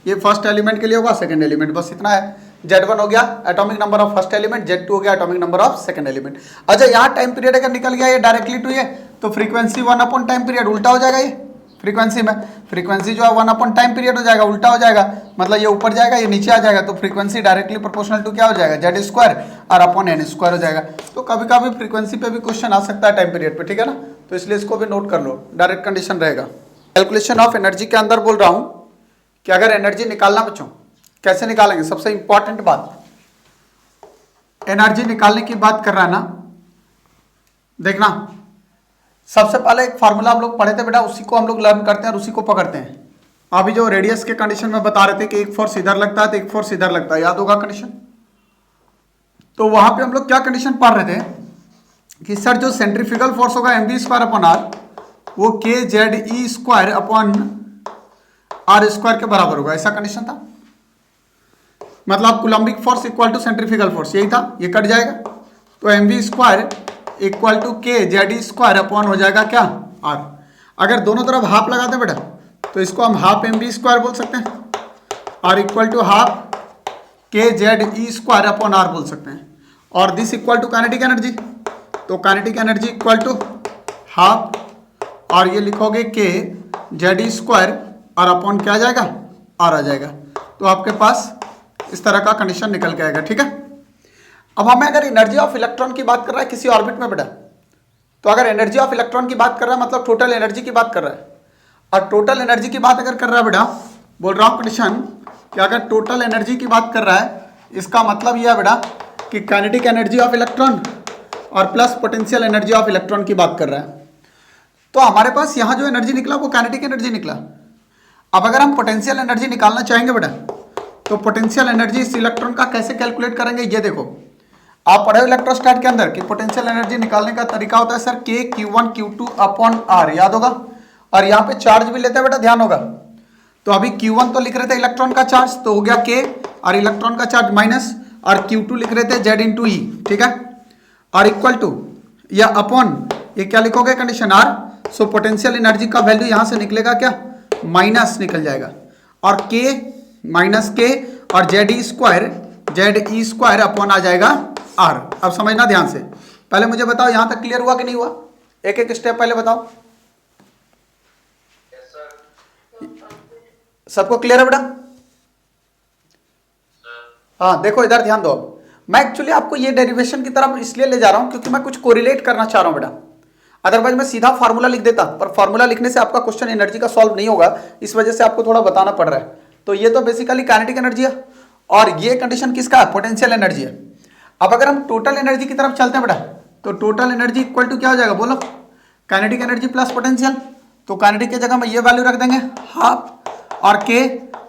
ये फर्स्ट एलिमेंट के लिए होगा, सेकंड एलिमेंट बस इतना है। z1 हो गया atomic number of first element, z2 हो गया atomic number of second element. अच्छा यहाँ टाइम पीरियड अगर निकल गया ये डायरेक्टली टू ये, तो फ्रीक्वेंसी 1 अपॉन टाइम पीरियड उल्टा हो जाएगा, ये फ्रीक्वेंसी में फ्रीक्वेंसी जो है 1 अपॉन टाइम पीरियड हो जाएगा, उल्टा हो जाएगा, मतलब ये ऊपर जाएगा ये नीचे आ जाएगा, तो फ्रीक्वेंसी डायरेक्टली प्रोपोर्शनल टू क्या हो जाएगा, जेड स्क्वायर और अपॉन एन स्क्वायर हो जाएगा। तो कभी कभी फ्रीक्वेंसी पे भी क्वेश्चन आ सकता है टाइम पीरियड पे, ठीक है ना, तो इसलिए इसको भी नोट कर लो, डायरेक्ट कंडीशन रहेगा। कैलकुलेशन ऑफ एनर्जी के अंदर बोल रहा हूं कि अगर एनर्जी निकालना बच्चों कैसे निकालेंगे, सबसे इंपॉर्टेंट बात एनर्जी निकालने की बात कर रहा है ना, देखना सबसे पहले एक फार्मूला हम लोग पढ़े थे बेटा, उसी को हम लोग लर्न करते हैं और उसी को पकड़ते हैं। अभी जो रेडियस के कंडीशन में बता रहे थे कि एक फोर्स इधर लगता है तो एक फोर्स इधर लगता है, याद होगा कंडीशन। तो वहां पे हम लोग क्या कंडीशन पढ़ रहे थे कि सर जो सेंट्रीफ्यूगल फोर्स होगा mv स्क्वायर अपॉन आर वो K Z E square upon R square के बराबर होगा, ऐसा कंडीशन था। मतलब coulombic force equal to centrifugal force, यही था, ये कट जाएगा तो mv square equal to K Z E square upon हो जाएगा क्या आर। अगर दोनों तरफ हाफ लगाते बेटा तो इसको हम हाफ mv स्क्वायर बोल सकते हैं और equal to half K Z E square upon R बोल सकते हैं, और this equal to kinetic energy, तो kinetic energy equal to half और ये लिखोगे के जेड ई स्क्वायर और अपॉन क्या आ जाएगा आर आ जाएगा। तो आपके पास इस तरह का कंडीशन निकल के आएगा, ठीक है। अब हमें अगर एनर्जी ऑफ इलेक्ट्रॉन की बात कर रहा है किसी ऑर्बिट में बेटा, तो अगर एनर्जी ऑफ इलेक्ट्रॉन की बात कर रहा है मतलब टोटल एनर्जी की बात कर रहा है, और टोटल एनर्जी की बात अगर कर रहा है बेटा, बोल रहा हूँ कंडीशन कि अगर टोटल एनर्जी की बात कर रहा है इसका मतलब यह है बेटा कि काइनेटिक एनर्जी ऑफ इलेक्ट्रॉन और plus potential energy of electron की बात कर रहा है। तो हमारे पास यहाँ जो एनर्जी निकला वो काइनेटिक एनर्जी निकला। अब अगर हम पोटेंशियल एनर्जी निकालना चाहेंगे बेटा तो पोटेंशियल एनर्जी इस इलेक्ट्रॉन का कैसे कैलकुलेट करेंगे, ये देखो आप पढ़े हो इलेक्ट्रोस्टैट के अंदर कि पोटेंशियल एनर्जी निकालने का तरीका होता है सर के Q1 Q2 अपॉन आर, याद होगा, और यहाँ पे चार्ज भी लेते हैं बेटा, ध्यान होगा। तो अभी Q1 तो लिख रहे थे इलेक्ट्रॉन का चार्ज, तो हो गया K और इलेक्ट्रॉन का चार्ज माइनस, और Q2 लिख रहे थे Z इंटू ई, ठीक है, और इक्वल टू या अपॉन ये क्या लिखोगे condition R. So potential energy का वैल्यू यहाँ से निकलेगा क्या माइनस निकल जाएगा, और K माइनस K और जेड ई स्क्वायर अपॉन आ जाएगा आर। अब समझना ध्यान से, पहले मुझे बताओ यहां तक क्लियर हुआ कि नहीं हुआ, एक एक स्टेप पहले बताओ। सबको क्लियर है बेटा? हाँ देखो इधर ध्यान दो। अब मैं एक्चुअली आपको ये डेरिवेशन की तरफ इसलिए ले जा रहा हूं क्योंकि मैं कुछ कोरिलेट करना चाह रहा हूं बेटा, अदरवाइज मैं सीधा फार्मूला लिख देता, पर फार्मूला लिखने से आपका क्वेश्चन एनर्जी का सॉल्व नहीं होगा, इस वजह से आपको थोड़ा बताना पड़ रहा है। तो ये तो बेसिकली काइनेटिक एनर्जी है और ये कंडीशन किसका है, पोटेंशियल एनर्जी है। अब अगर हम टोटल एनर्जी की तरफ चलते हैं बेटा, तो टोटल एनर्जी इक्वल टू क्या हो जाएगा बोलो, काइनेटिक एनर्जी प्लस पोटेंशियल। तो काइनेटिक की जगह में ये वैल्यू रख देंगे हाफ और के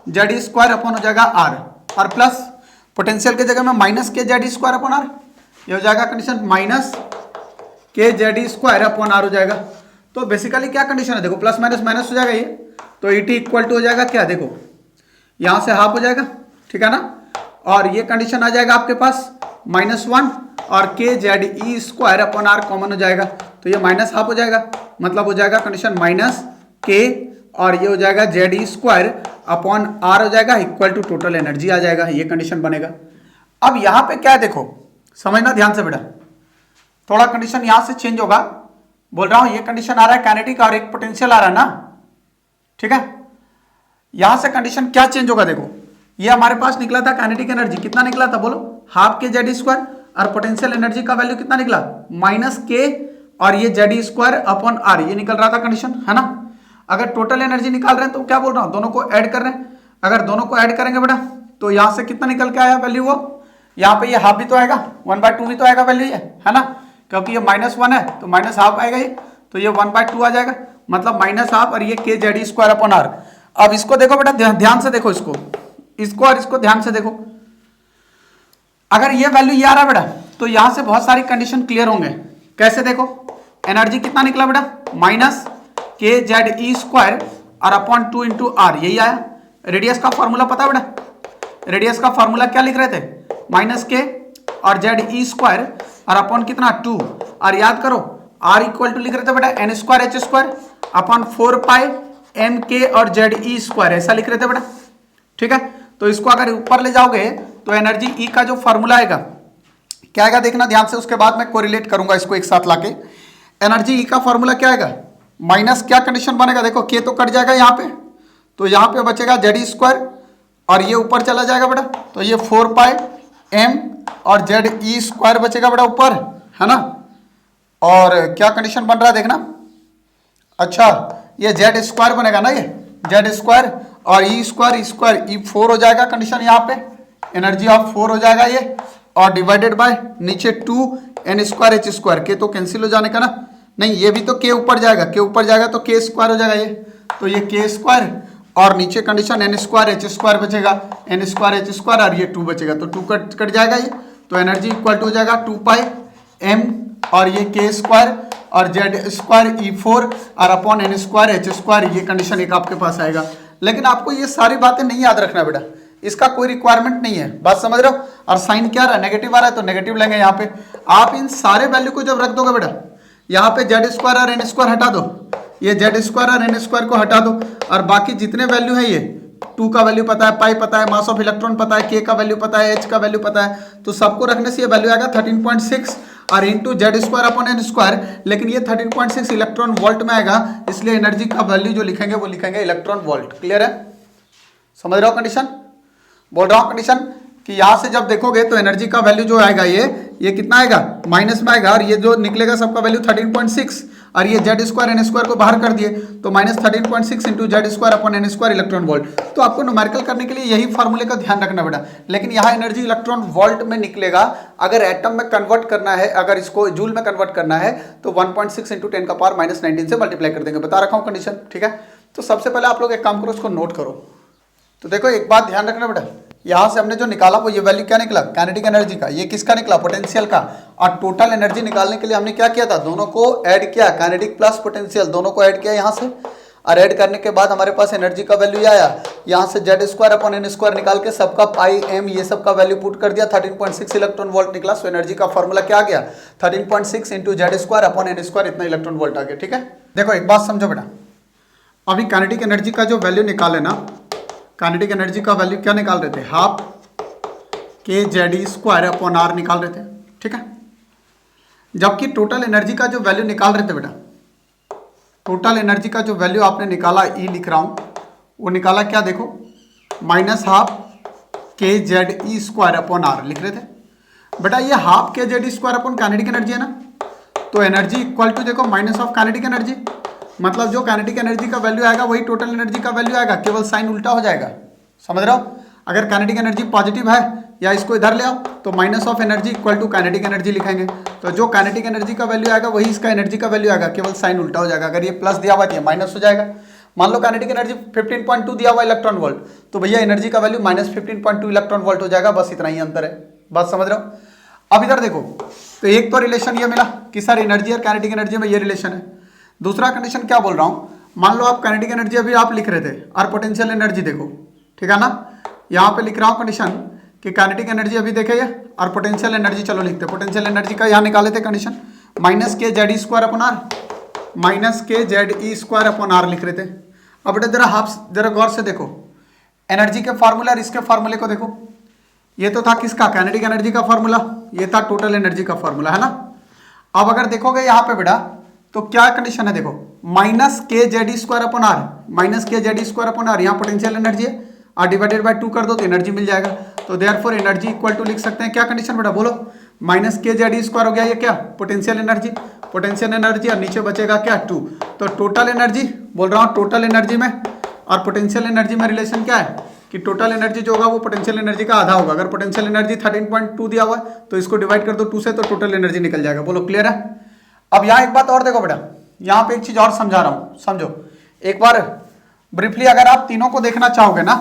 जेड स्क्वायर अपॉन हो जाएगा आर, और प्लस पोटेंशियल की जगह में minus K Z square upon are, ये हो जाएगा condition minus K Z square upon R हो जाएगा। तो बेसिकली क्या कंडीशन है देखो, प्लस माइनस माइनस हो जाएगा ये, तो ई टी इक्वल टू हो जाएगा क्या, देखो यहां से हाफ हो जाएगा, ठीक है ना, और ये कंडीशन आ जाएगा आपके पास -1 और K Z E square upon R common हो जाएगा, तो ये माइनस हाफ हो जाएगा, मतलब हो जाएगा कंडीशन माइनस के और ये हो जाएगा Z E square upon R हो जाएगा इक्वल टू टोटल एनर्जी आ जाएगा, ये कंडीशन बनेगा। अब यहां पे क्या है देखो, समझना ध्यान से बेटा, थोड़ा कंडीशन यहां से चेंज होगा, बोल रहा हूं ये कंडीशन आ रहा है काइनेटिक और एक पोटेंशियल आ रहा है ना, ठीक है। यहां से कंडीशन क्या चेंज होगा देखो, ये हमारे पास निकला था काइनेटिक एनर्जी, कितना निकला था बोलो, हाफ के जेड स्क्वायर, और पोटेंशियल एनर्जी का वैल्यू कितना निकला, माइनस के और ये जेड स्क्वायर अपॉन आर, ये निकल रहा था कंडीशन, है ना। अगर टोटल एनर्जी निकाल रहे हैं तो क्या बोल रहा हूं, दोनों को ऐड कर रहे हैं, अगर दोनों को ऐड करेंगे बेटा तो यहां से कितना निकल के आया वैल्यू, वो यहाँ पे ये हाफ भी तो आएगा, 1/2 भी तो आएगा वैल्यू ये, है ना, क्योंकि ये -1 है तो माइनस हाफ आएगा ये, तो ये 1/2 आ जाएगा, मतलब माइनस हाफ और ये K Z square upon are. अब इसको देखो बेटा ध्यान से देखो, इसको और इसको ध्यान से देखो, अगर ये वैल्यू ये आ रहा है बेटा तो यहां से बहुत सारी कंडीशन क्लियर होंगे। कैसे देखो, एनर्जी कितना निकला बेटा, minus K Z E square और अपॉन 2 इंटू आर, यही आया। रेडियस का फॉर्मूला पता है बेटा, रेडियस का फॉर्मूला क्या लिख रहे थे, माइनस के और जेड ई स्क्वायर और अपॉन कितना 2, और याद करो आर इक्वल टू लिख रहे थे बेटा N square H square upon 4 pi M K और जेड ई स्क्वायर, ऐसा लिख रहे थे बेटा, ठीक है। तो इसको अगर ऊपर ले जाओगे तो एनर्जी ई का जो फॉर्मूला आएगा क्या आएगा देखना ध्यान से, उसके बाद मैं कोरिलेट करूंगा इसको एक साथ लाके। एनर्जी ई का फॉर्मूला क्या आएगा, माइनस क्या कंडीशन बनेगा देखो, के तो कट जाएगा यहाँ पे, तो यहाँ पे बचेगा जेड स्क्वायर और ये ऊपर चला जाएगा बेटा, तो ये 4 पाई एम और जेड ई स्क्वायर बचेगा बेटा ऊपर, है ना। और क्या कंडीशन बन रहा है देखना, अच्छा ये जेड स्क्वायर बनेगा ना, ये जेड स्क्वायर और ई स्क्वायर ई 4 हो जाएगा कंडीशन यहाँ पे, एनर्जी ऑफ 4 हो जाएगा ये, और डिवाइडेड बाय नीचे 2 एन स्क्वायर एच स्क्वायर, के तो कैंसिल हो जाने का ना, नहीं ये भी तो के ऊपर जाएगा, के ऊपर जाएगा तो के स्क्वायर हो जाएगा ये, तो ये के स्क्वायर और नीचे condition N square H square बचेगा, एन स्क्वायर एच स्क्वायर और ये 2 बचेगा, तो 2 कट जाएगा ये, तो एनर्जी इक्वल टू हो जाएगा 2 पाई एम और ये के स्क्वायर और जेड स्क्वायर ई 4 और upon N square H square, ये कंडीशन एक आपके पास आएगा। लेकिन आपको ये सारी बातें नहीं याद रखना बेटा, इसका कोई रिक्वायरमेंट नहीं है, बात समझ रहे हो। और साइन क्या रहा है, नेगेटिव आ रहा है तो नेगेटिव लेंगे यहाँ पे। आप इन सारे वैल्यू को जब रख दोगे बेटा, यहाँ पे जेड स्क्वायर और एन स्क्वायर हटा दो, ये जेड स्क्वायर और एन स्क्वायर को हटा दो, और बाकी जितने वैल्यू है ये 2 का वैल्यू पता है, पाई पता है, मास ऑफ इलेक्ट्रॉन पता है, के का वैल्यू पता है, एच का वैल्यू पता है, तो सबको रखने से ये वैल्यू आएगा 13.6 और into Z square upon N square, लेकिन ये 13.6 इलेक्ट्रॉन वोल्ट में आएगा, इसलिए एनर्जी का वैल्यू जो लिखेंगे वो लिखेंगे इलेक्ट्रॉन वोल्ट। क्लियर है, समझ रहे हो कंडीशन, बोल रहा हूँ कंडीशन कि यहां से जब देखोगे तो एनर्जी का वैल्यू जो आएगा ये कितना आएगा, माइनस में आएगा, और ये जो निकलेगा सबका वैल्यू 13.6, और ये जेड स्क्वायर एन स्क्वायर को बाहर कर दिए तो minus 13.6 into Z square upon N square electron volt. तो आपको न्यूमेरिकल करने के लिए यही फॉर्मूले का ध्यान रखना बेटा, लेकिन यहाँ एनर्जी इलेक्ट्रॉन वोल्ट में निकलेगा। अगर एटम में कन्वर्ट करना है, अगर इसको जूल में कन्वर्ट करना है तो 1.6 इंटू 10 का पावर -19 से मल्टीप्लाई कर देंगे, बता रखा हूँ कंडीशन, ठीक है। तो सबसे पहले आप लोग एक काम करो, उसको नोट करो। तो देखो एक बात ध्यान रखना बेटा, यहां से हमने जो निकाला वो ये वैल्यू क्या निकला, काइनेटिक एनर्जी का, ये किसका निकला, पोटेंशियल का। और टोटल एनर्जी निकालने के लिए हमने क्या किया था, दोनों को ऐड किया, काइनेटिक प्लस पोटेंशियल दोनों को ऐड किया यहां से, और ऐड करने के बाद हमारे पास एनर्जी का वैल्यू ये आया। यहां से Z square upon N square निकाल के सबका पाई एम ये सब का वैल्यू पुट कर दिया, 13.6 इलेक्ट्रॉन वोल्ट निकला। सो एनर्जी का फॉर्मूला क्या आ गया, 13.6 into Z square upon N square, इतना इलेक्ट्रॉन वोल्ट आ गया, ठीक है। देखो एक बात समझो बेटा, अभी काइनेटिक एनर्जी का जो वैल्यू निकाले ना, काइनेटिक एनर्जी का वैल्यू क्या निकाल रहे थे, half K Z square upon are निकाल रहे थे, ठीक है। जबकि टोटल एनर्जी का जो वैल्यू निकाल रहे थे बेटा, टोटल एनर्जी का जो वैल्यू आपने निकाला, ई लिख रहा हूं, वो निकाला क्या देखो, -12 K Z E square upon R लिख रहे थे बेटा। ये half K Z square upon kinetic energy है ना, तो एनर्जी इक्वल टू देखो माइनस ऑफ काइनेटिक एनर्जी, मतलब जो काइनेटिक एनर्जी का वैल्यू आएगा वही टोटल एनर्जी का वैल्यू आएगा, केवल साइन उल्टा हो जाएगा, समझ रहे हो। अगर काइनेटिक एनर्जी पॉजिटिव है या इसको इधर ले आओ तो minus of energy equal to kinetic energy लिखेंगे। तो जो काइनेटिक एनर्जी का वैल्यू आएगा वही इसका एनर्जी का वैल्यू आएगा, केवल साइन उल्टा हो जाएगा। अगर ये प्लस दिया हुआ है तो ये माइनस हो जाएगा। मान लो काइनेटिक एनर्जी 15.2 दिया हुआ इलेक्ट्रॉन वोल्ट, तो भैया एनर्जी का वैल्यू माइनस 15.2 इलेक्ट्रॉन वोल्ट हो जाएगा। बस इतना ही अंतर है, बात समझ रहे हो। अब इधर देखो, तो एक तो रिलेशन ये मिला कि सर एनर्जी और काइनेटिक एनर्जी में ये रिलेशन है। दूसरा कंडीशन क्या बोल रहा हूँ, मान लो आप काइनेटिक एनर्जी अभी आप लिख रहे थे और पोटेंशियल एनर्जी देखो, ठीक है ना। यहाँ पे लिख रहा हूँ कंडीशन कि काइनेटिक एनर्जी अभी देखे ये और पोटेंशियल एनर्जी चलो लिखते। पोटेंशियल एनर्जी का यहाँ निकाले थे condition minus K Z E square upon R, minus K Z E square upon R लिख रहे थे। अब बेटा जरा गौर से देखो, एनर्जी के फार्मूला और इसके फार्मूले को देखो। ये तो था किसका, काइनेटिक एनर्जी का फार्मूला, ये था टोटल एनर्जी का फार्मूला, है ना। अब अगर देखोगे यहाँ पे बेटा तो क्या कंडीशन है, देखो minus K Z E square upon R, minus K Z E square upon R, यहाँ पोटेंशियल एनर्जी है और डिवाइडेड बाय 2 कर दो तो एनर्जी मिल जाएगा। तो देयरफॉर एनर्जी इक्वल टू लिख सकते हैं, क्या कंडीशन बेटा बोलो, minus K Z E square हो गया, ये क्या पोटेंशियल एनर्जी, पोटेंशियल एनर्जी और नीचे बचेगा क्या 2। तो टोटल एनर्जी बोल रहा हूँ, टोटल एनर्जी में और पोटेंशियल एनर्जी में रिलेशन क्या है कि टोटल एनर्जी जो होगा वो पोटेंशियल एनर्जी का आधा होगा। अगर पोटेंशियल एनर्जी 13.2 दिया हुआ है तो इसको डिवाइड कर दो 2 से, तो टोटल एनर्जी निकल जाएगा। बोलो क्लियर है। अब यहाँ एक बात और देखो बेटा, यहाँ पे एक चीज और समझा रहा हूँ, समझो एक बार ब्रीफली। अगर आप तीनों को देखना चाहोगे ना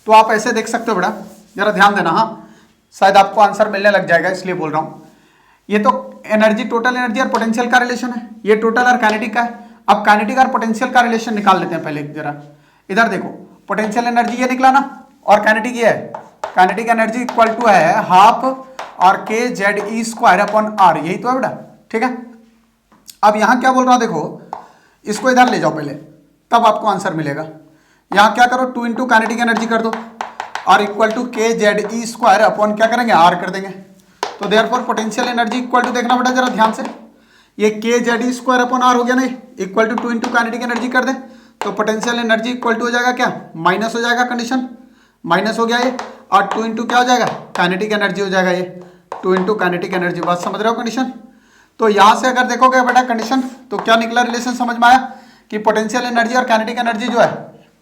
तो आप ऐसे देख सकते हो बेटा, जरा ध्यान देना, हाँ शायद आपको आंसर मिलने लग जाएगा इसलिए बोल रहा हूँ। ये तो एनर्जी, टोटल एनर्जी और पोटेंशियल का रिलेशन है, ये टोटल और काइनेटिक का है। अब काइनेटिक और पोटेंशियल का रिलेशन निकाल लेते हैं पहले जरा। इधर देखो पोटेंशियल एनर्जी ये निकला ना और काइनेटिक ये है, काइनेटिक एनर्जी इक्वल टू है हाफ और K Z E square upon R, यही तो है बेटा, ठीक है। अब यहाँ क्या बोल रहा हूँ देखो, इसको इधर ले जाओ पहले तब आपको आंसर मिलेगा। यहाँ क्या करो 2 इंटू काइनेटिक एनर्जी कर दो और equal to K Z E square upon क्या करेंगे आर कर देंगे। तो therefore potential energy equal to, देखना बेटा जरा ध्यान से, ये K Z E square upon R हो गया ना, equal to 2 into kinetic energy कर दे तो पोटेंशियल एनर्जी इक्वल टू हो जाएगा क्या, माइनस हो जाएगा, कंडीशन माइनस हो गया ये, और 2 इंटू क्या हो जाएगा काइनेटिक एनर्जी हो जाएगा, ये 2 इंटू काइनेटिक एनर्जी। बात समझ रहे हो कंडीशन। तो यहाँ से अगर देखोगे बेटा कंडीशन तो क्या निकला, रिलेशन समझ में आया कि पोटेंशियल एनर्जी और काइनेटिक एनर्जी जो है,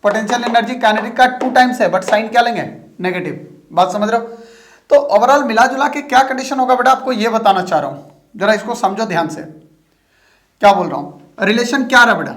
पोटेंशियल एनर्जी काइनेटिक का 2 टाइम्स है बट साइन क्या लेंगे नेगेटिव। बात समझ रहे हो। तो ओवरऑल मिला जुला के क्या कंडीशन होगा बेटा, आपको ये बताना चाह रहा हूँ, जरा इसको समझो ध्यान से क्या बोल रहा हूँ। रिलेशन क्या रहा बेटा,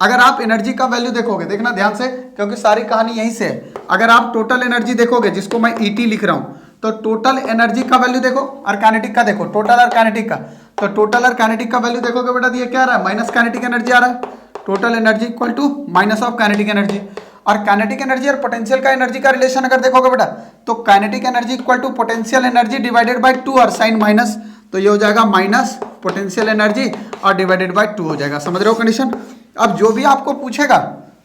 अगर आप एनर्जी का वैल्यू देखोगे, देखना ध्यान से क्योंकि सारी कहानी यहीं से है। अगर आप टोटल एनर्जी देखोगे जिसको मैं ईटी लिख रहा हूँ, तो टोटल एनर्जी का वैल्यू देखो और काइनेटिक का देखो, टोटल और काइनेटिक का। तो टोटल और काइनेटिक का वैल्यू देखोगे बेटा, ये क्या आ रहा है, माइनस काइनेटिक एनर्जी आ रहा है। Total energy equal to minus of kinetic energy. और काइनेटिक एनर्जी और पोटेंशियल का एनर्जी का रिलेशन अगर देखोगे बेटा, तो kinetic energy equal to potential energy divided by 2 और साइन माइनस, तो ये हो जाएगा माइनस पोटेंशियल एनर्जी और डिवाइडेड बाय 2 हो जाएगा। समझ रहे हो कंडीशन। अब जो भी आपको पूछेगा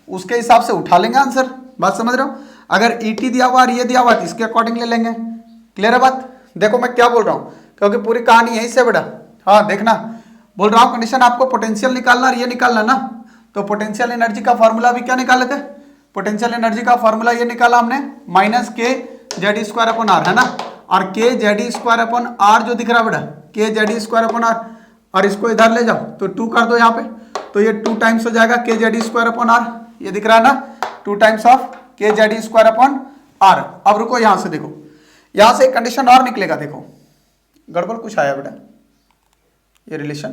उसके हिसाब से उठा लेंगे आंसर। बात समझ रहे हो। अगर ईटी दिया हुआ और ये दिया हुआ तो इसके अकॉर्डिंग ले लेंगे। क्लियर है बात। देखो मैं क्या बोल रहा हूँ क्योंकि पूरी कहानी यहीं से बेटा। हाँ देखना, बोल रहा हूँ कंडीशन आपको पोटेंशियल निकालना और ये निकालना ना, तो पोटेंशियल एनर्जी का फॉर्मूला भी क्या निकाले थे, पोटेंशियल एनर्जी का फॉर्मूला ये निकाला हमने minus K Z square upon are, है ना। और K Z square upon are जो दिख रहा है बेटा, के जेड स्क्वायर अपॉन आर, और इसको इधर ले जाओ तो 2 कर दो यहाँ पे, तो ये 2 टाइम्स हो जाएगा के जेड स्क्वायर अपॉन आर, ये दिख रहा है ना, 2 टाइम्स ऑफ के जेड स्क्वायर अपॉन आर। अब रुको यहाँ से देखो, यहाँ से एक कंडीशन और निकलेगा। देखो गड़बड़ कुछ आया बेटा, ये रिलेशन,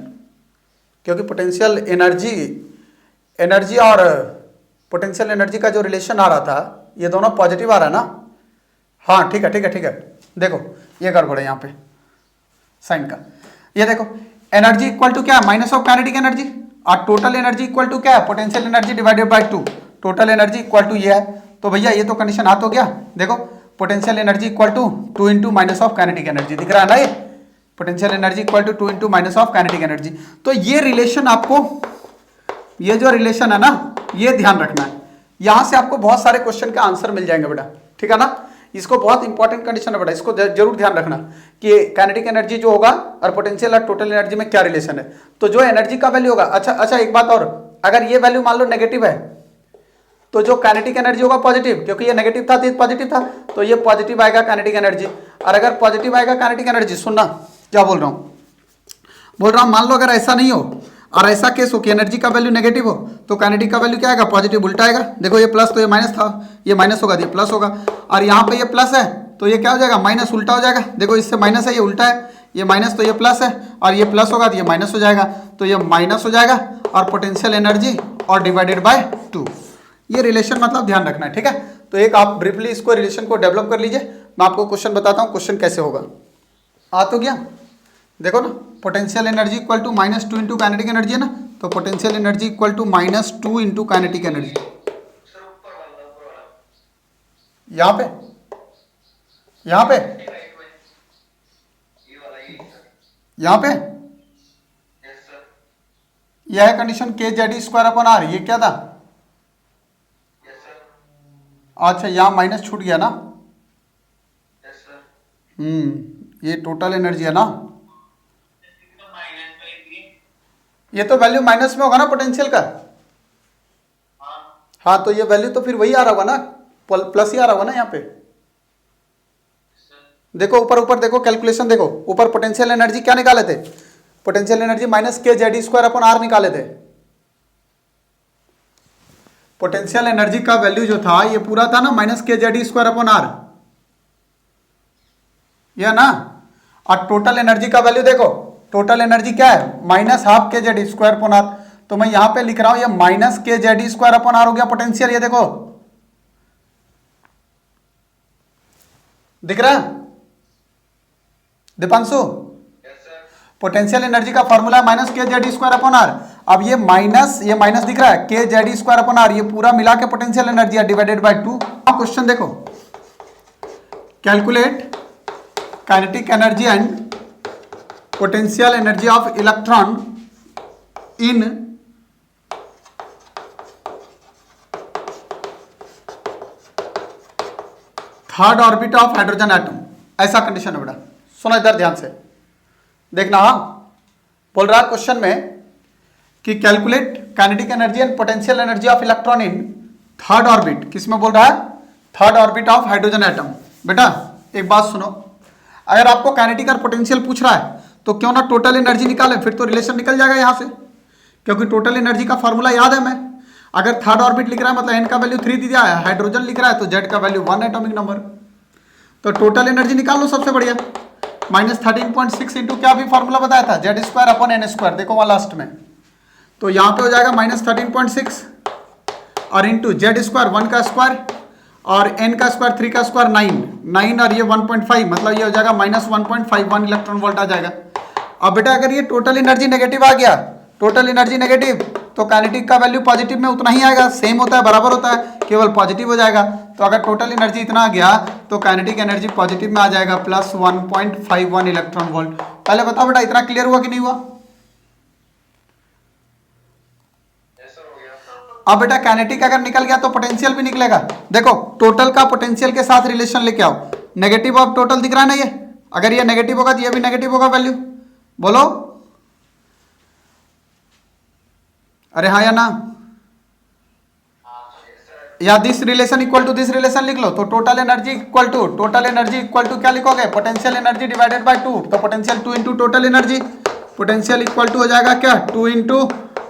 क्योंकि पोटेंशियल एनर्जी और पोटेंशियल एनर्जी का जो रिलेशन आ रहा था, ये दोनों पॉजिटिव आ रहा है ना। हाँ ठीक है ठीक है ठीक है। देखो ये गड़बड़ है यहाँ पे साइन का। ये देखो एनर्जी इक्वल टू क्या है, माइनस ऑफ काइनेटिक एनर्जी, और टोटल एनर्जी इक्वल टू क्या है, potential energy divided by 2। Total energy equal to ये है, तो भैया ये तो कंडीशन हाथ हो गया। देखो potential energy equal to 2 into minus of kinetic energy, दिख रहा है ना, ये potential energy equal to 2 into minus of kinetic energy. तो ये रिलेशन आपको, ये जो रिलेशन है ना, ये ध्यान रखना है। यहां से आपको बहुत सारे क्वेश्चन का आंसर मिल जाएंगे बेटा, ठीक है ना। इसको बहुत इंपॉर्टेंट कंडीशन है बेटा, इसको जरूर ध्यान रखना कि काइनेटिक एनर्जी जो होगा और पोटेंशियल और टोटल एनर्जी में क्या रिलेशन है। तो जो एनर्जी का वैल्यू होगा, अच्छा एक बात और, अगर ये वैल्यू मान लो नेगेटिव है तो जो काइनेटिक एनर्जी होगा पॉजिटिव, क्योंकि ये नेगेटिव था तो ये पॉजिटिव था, तो ये पॉजिटिव आएगा काइनेटिक एनर्जी। और अगर पॉजिटिव आएगा काइनेटिक एनर्जी, सुनना क्या बोल रहा हूं, मान लो अगर ऐसा नहीं हो और ऐसा केस हो कि एनर्जी का वैल्यू नेगेटिव हो तो काइनेटिक का वैल्यू क्या आएगा, पॉजिटिव, उल्टा आएगा। देखो ये प्लस तो ये माइनस था, ये माइनस होगा तो ये प्लस होगा, और यहाँ पे ये प्लस है तो ये क्या हो जाएगा, माइनस उल्टा हो जाएगा। देखो इससे माइनस है, ये उल्टा है, ये माइनस तो ये प्लस है, और ये प्लस होगा तो ये माइनस हो जाएगा, तो ये माइनस हो जाएगा, और पोटेंशियल एनर्जी और डिवाइडेड बाय 2। ये रिलेशन मतलब ध्यान रखना है, ठीक है। तो एक आप ब्रीफली इसको रिलेशन को डेवलप कर लीजिए। मैं आपको क्वेश्चन बताता हूँ, क्वेश्चन कैसे होगा। आ तो गया, देखो ना, potential energy equal to -2 into kinetic energy है ना, तो potential energy equal to -2 into kinetic energy. यहाँ पे यहाँ पे यहाँ पे यह है कंडीशन kZ²/r। ये क्या था, अच्छा यहाँ माइनस छूट गया ना, ये टोटल एनर्जी है ना, ये तो वैल्यू माइनस में होगा ना पोटेंशियल का। हाँ तो ये वैल्यू तो फिर वही आ रहा होगा ना, प्लस ही आ रहा होगा ना यहाँ पे। देखो ऊपर ऊपर देखो, कैलकुलेशन देखो, ऊपर पोटेंशियल एनर्जी क्या निकाले थे, पोटेंशियल एनर्जी -kZ²/r निकाले थे। पोटेंशियल एनर्जी का वैल्यू जो था ये पूरा था ना -kZ²/r, यह ना। और टोटल एनर्जी का वैल्यू देखो, टोटल एनर्जी क्या है, -12 kZ²/r। तो मैं यहां पे लिख रहा हूं ये -kZ²/r हो गया पोटेंशियल। ये देखो दिख रहा है दीपांशु, पोटेंशियल एनर्जी का फॉर्मूला -kZ²/r। अब ये माइनस दिख रहा है kZ²/r, ये पूरा मिला के पोटेंशियल एनर्जी है डिवाइडेड बाय 2। अब क्वेश्चन देखो, calculate kinetic energy and potential energy of electron in third orbit of hydrogen atom. ऐसा कंडीशन है बेटा, सुनो इधर ध्यान से देखना। हाँ बोल रहा है क्वेश्चन में कि calculate kinetic energy and potential energy of electron in third orbit. किसमें बोल रहा है, third orbit of hydrogen atom. बेटा एक बात सुनो, अगर आपको काइनेटिक और पोटेंशियल पूछ रहा है तो क्यों ना टोटल एनर्जी निकालें, फिर तो रिलेशन निकल जाएगा यहाँ से, क्योंकि टोटल एनर्जी का फॉर्मूला याद है मैं। अगर थर्ड ऑर्बिट लिख रहा है मतलब एन का वैल्यू 3 दिया है, हाइड्रोजन लिख रहा है तो जेड का वैल्यू 1 एटॉमिक नंबर। तो टोटल एनर्जी निकाल लो सबसे बढ़िया, -13.6 इंटू क्या भी फॉर्मूला बताया था, Z²/n²। देखो वहां लास्ट में, तो यहाँ पे हो जाएगा -13.6 और इंटू Z², 1 का स्क्वायर, और n का स्क्वायर, 3 का स्क्वायर 9 और ये 1.5, मतलब ये हो जाएगा -1.51 इलेक्ट्रॉन वोल्ट आ जाएगा। अब बेटा अगर ये टोटल एनर्जी नेगेटिव आ गया, टोटल एनर्जी नेगेटिव, तो काइनेटिक का वैल्यू पॉजिटिव में उतना ही आएगा, सेम होता है, बराबर होता है, केवल पॉजिटिव हो जाएगा। तो अगर टोटल एनर्जी इतना आ गया तो काइनेटिक एनर्जी पॉजिटिव में आ जाएगा +1.51 इलेक्ट्रॉन वोल्ट। पहले बताओ बेटा इतना क्लियर हुआ कि नहीं हुआ। अब बेटा काइनेटिक अगर निकल गया तो पोटेंशियल भी निकलेगा। देखो टोटल का पोटेंशियल के साथ रिलेशन लेके आओ, नेगेटिव ऑफ टोटल दिख रहा है ना ये, अगर ये नेगेटिव होगा तो ये भी नेगेटिव होगा वैल्यू, बोलो अरे हाँ या ना, या this relation equal to this relation लिख लो। तो टोटल एनर्जी इक्वल टू क्या लिखोगे, पोटेंशियल एनर्जी डिवाइडेड बाय 2। तो potential 2 into total energy, potential equal to हो जाएगा क्या, 2 इंटू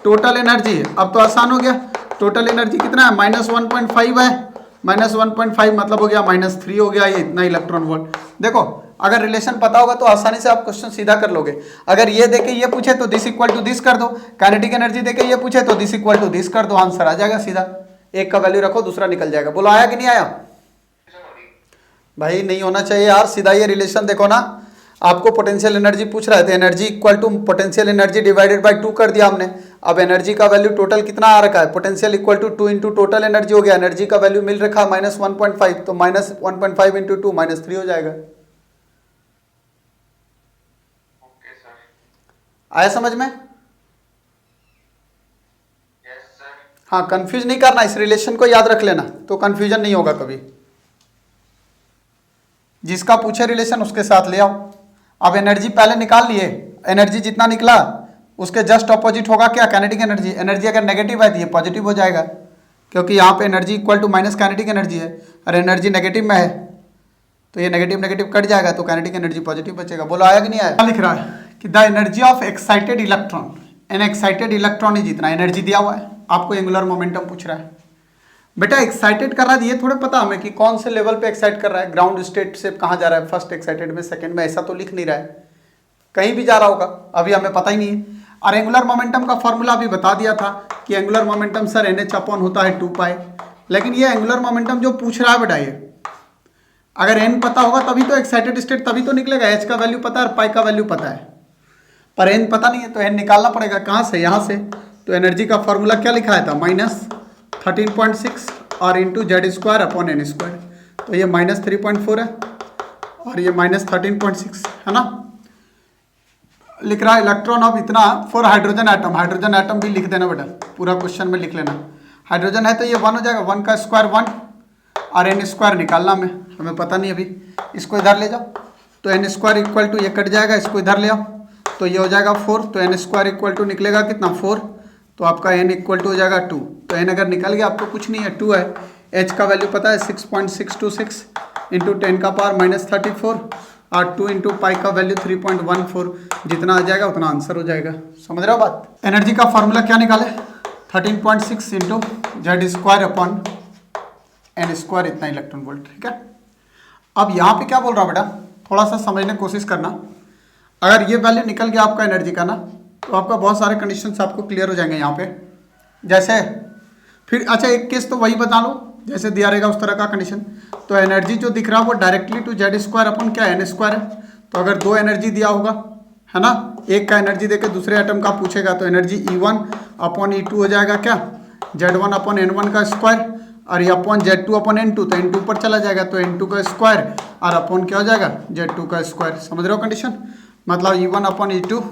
टोटल एनर्जी। अब तो आसान हो गया, टोटल एनर्जी कितना है, -1.5 है, -1.5 मतलब हो गया -3 हो गया, ये इतना इलेक्ट्रॉन वोल्ट। देखो अगर रिलेशन पता होगा तो आसानी से आप क्वेश्चन सीधा कर लोगे। अगर ये देके ये पूछे तो दिस इक्वल टू दिस कर दो, काइनेटिक एनर्जी देके ये पूछे तो दिस इक्वल टू दिस कर दो, आंसर आ जाएगा सीधा। एक का वैल्यू रखो, दूसरा निकल जाएगा। बोलो आया कि नहीं आया भाई, नहीं होना चाहिए यार, सीधा ये रिलेशन देखो ना। आपको पोटेंशियल एनर्जी पूछ रहा है तो energy equal to potential energy divided by 2 कर दिया हमने। अब एनर्जी का वैल्यू टोटल कितना आ रखा है, potential equal to 2 into total energy हो गया, एनर्जी का वैल्यू मिल रखा है -1.5, तो -1.5 इंटू 2 -3 हो जाएगा। आया समझ में? हाँ कंफ्यूज नहीं करना, इस रिलेशन को याद रख लेना तो कंफ्यूजन नहीं होगा कभी। जिसका पूछे रिलेशन उसके साथ ले आओ। अब एनर्जी पहले निकाल लिए, एनर्जी जितना निकला उसके जस्ट ऑपोजिट होगा क्या, काइनेटिक एनर्जी। एनर्जी अगर नेगेटिव है तो ये पॉजिटिव हो जाएगा, क्योंकि यहाँ पे energy equal to minus kinetic energy है, और एनर्जी नेगेटिव में है तो ये नेगेटिव नेगेटिव कट जाएगा, तो काइनेटिक एनर्जी पॉजिटिव बचेगा। बोलो आया कि नहीं आया। लिख रहा है कि the energy of excited electron an excited electron ही जितना एनर्जी दिया हुआ है, आपको एंगुलर मोमेंटम पूछ रहा है। बेटा एक्साइटेड कर रहा है ये थोड़े पता हमें कि कौन से लेवल पे एक्साइट कर रहा है, ग्राउंड स्टेट से कहाँ जा रहा है, फर्स्ट एक्साइटेड में, सेकंड में, ऐसा तो लिख नहीं रहा है, कहीं भी जा रहा होगा, अभी हमें पता ही नहीं है। और एंगुलर मोमेंटम का फॉर्मूला भी बता दिया था कि angular momentum sir NH upon होता है 2 पाई। लेकिन ये एंगुलर मोमेंटम जो पूछ रहा है बेटा, ये अगर n पता होगा तभी तो एक्साइटेड स्टेट तभी तो निकलेगा, h का वैल्यू पता है और पाई का वैल्यू पता है, पर n पता नहीं है तो n निकालना पड़ेगा कहाँ से, यहाँ से। तो एनर्जी का फॉर्मूला क्या लिखा था, -13.6 और इंटू Z² अपॉन N²। तो ये -3.4 है और ये -13.6 है ना। लिख रहा है इलेक्ट्रॉन ऑफ इतना for hydrogen atom, hydrogen atom भी लिख देना बेटा, पूरा क्वेश्चन में लिख लेना। हाइड्रोजन है तो ये 1 हो जाएगा, 1 का स्क्वायर 1 और N² निकालना हमें पता नहीं अभी, इसको इधर ले जाओ तो N² इक्वल टू ये कट जाएगा, इसको इधर ले आओ तो ये हो जाएगा 4, तो N² इक्वल टू निकलेगा कितना 4, तो आपका n इक्वल टू हो जाएगा 2। तो n अगर निकल गया आपको कुछ नहीं है 2 है, h का वैल्यू पता है 6.626 इंटू 10 का पावर -34 और 2 इंटू पाई का वैल्यू 3.14, जितना आ जाएगा उतना आंसर हो जाएगा। समझ रहे हो बात। एनर्जी का फॉर्मूला क्या निकाले, 13.6 इंटू Z² अपॉन N² इतना इलेक्ट्रॉन वोल्ट, ठीक है। अब यहाँ पे क्या बोल रहा बेटा, थोड़ा सा समझने की कोशिश करना। अगर ये वैल्यू निकल गया आपका एनर्जी का ना, तो आपका बहुत सारे कंडीशंस आपको क्लियर हो जाएंगे यहाँ पे। जैसे फिर अच्छा एक केस तो वही बता लो जैसे दिया रहेगा उस तरह का कंडीशन। तो एनर्जी जो दिख रहा है वो डायरेक्टली टू Z² अपन क्या N² है। तो अगर 2 एनर्जी दिया होगा है ना, एक का एनर्जी देके दूसरे एटम का पूछेगा तो एनर्जी E1 अपॉन E2 हो जाएगा क्या, Z1 अपॉन N1 का स्क्वायर और ये अपॉन Z2 अपॉन N2, तो N2 पर चला जाएगा तो N2 का स्क्वायर और अपॉन क्या हो जाएगा Z2 का स्क्वायर। समझ रहे हो कंडीशन, मतलब E1 upon E2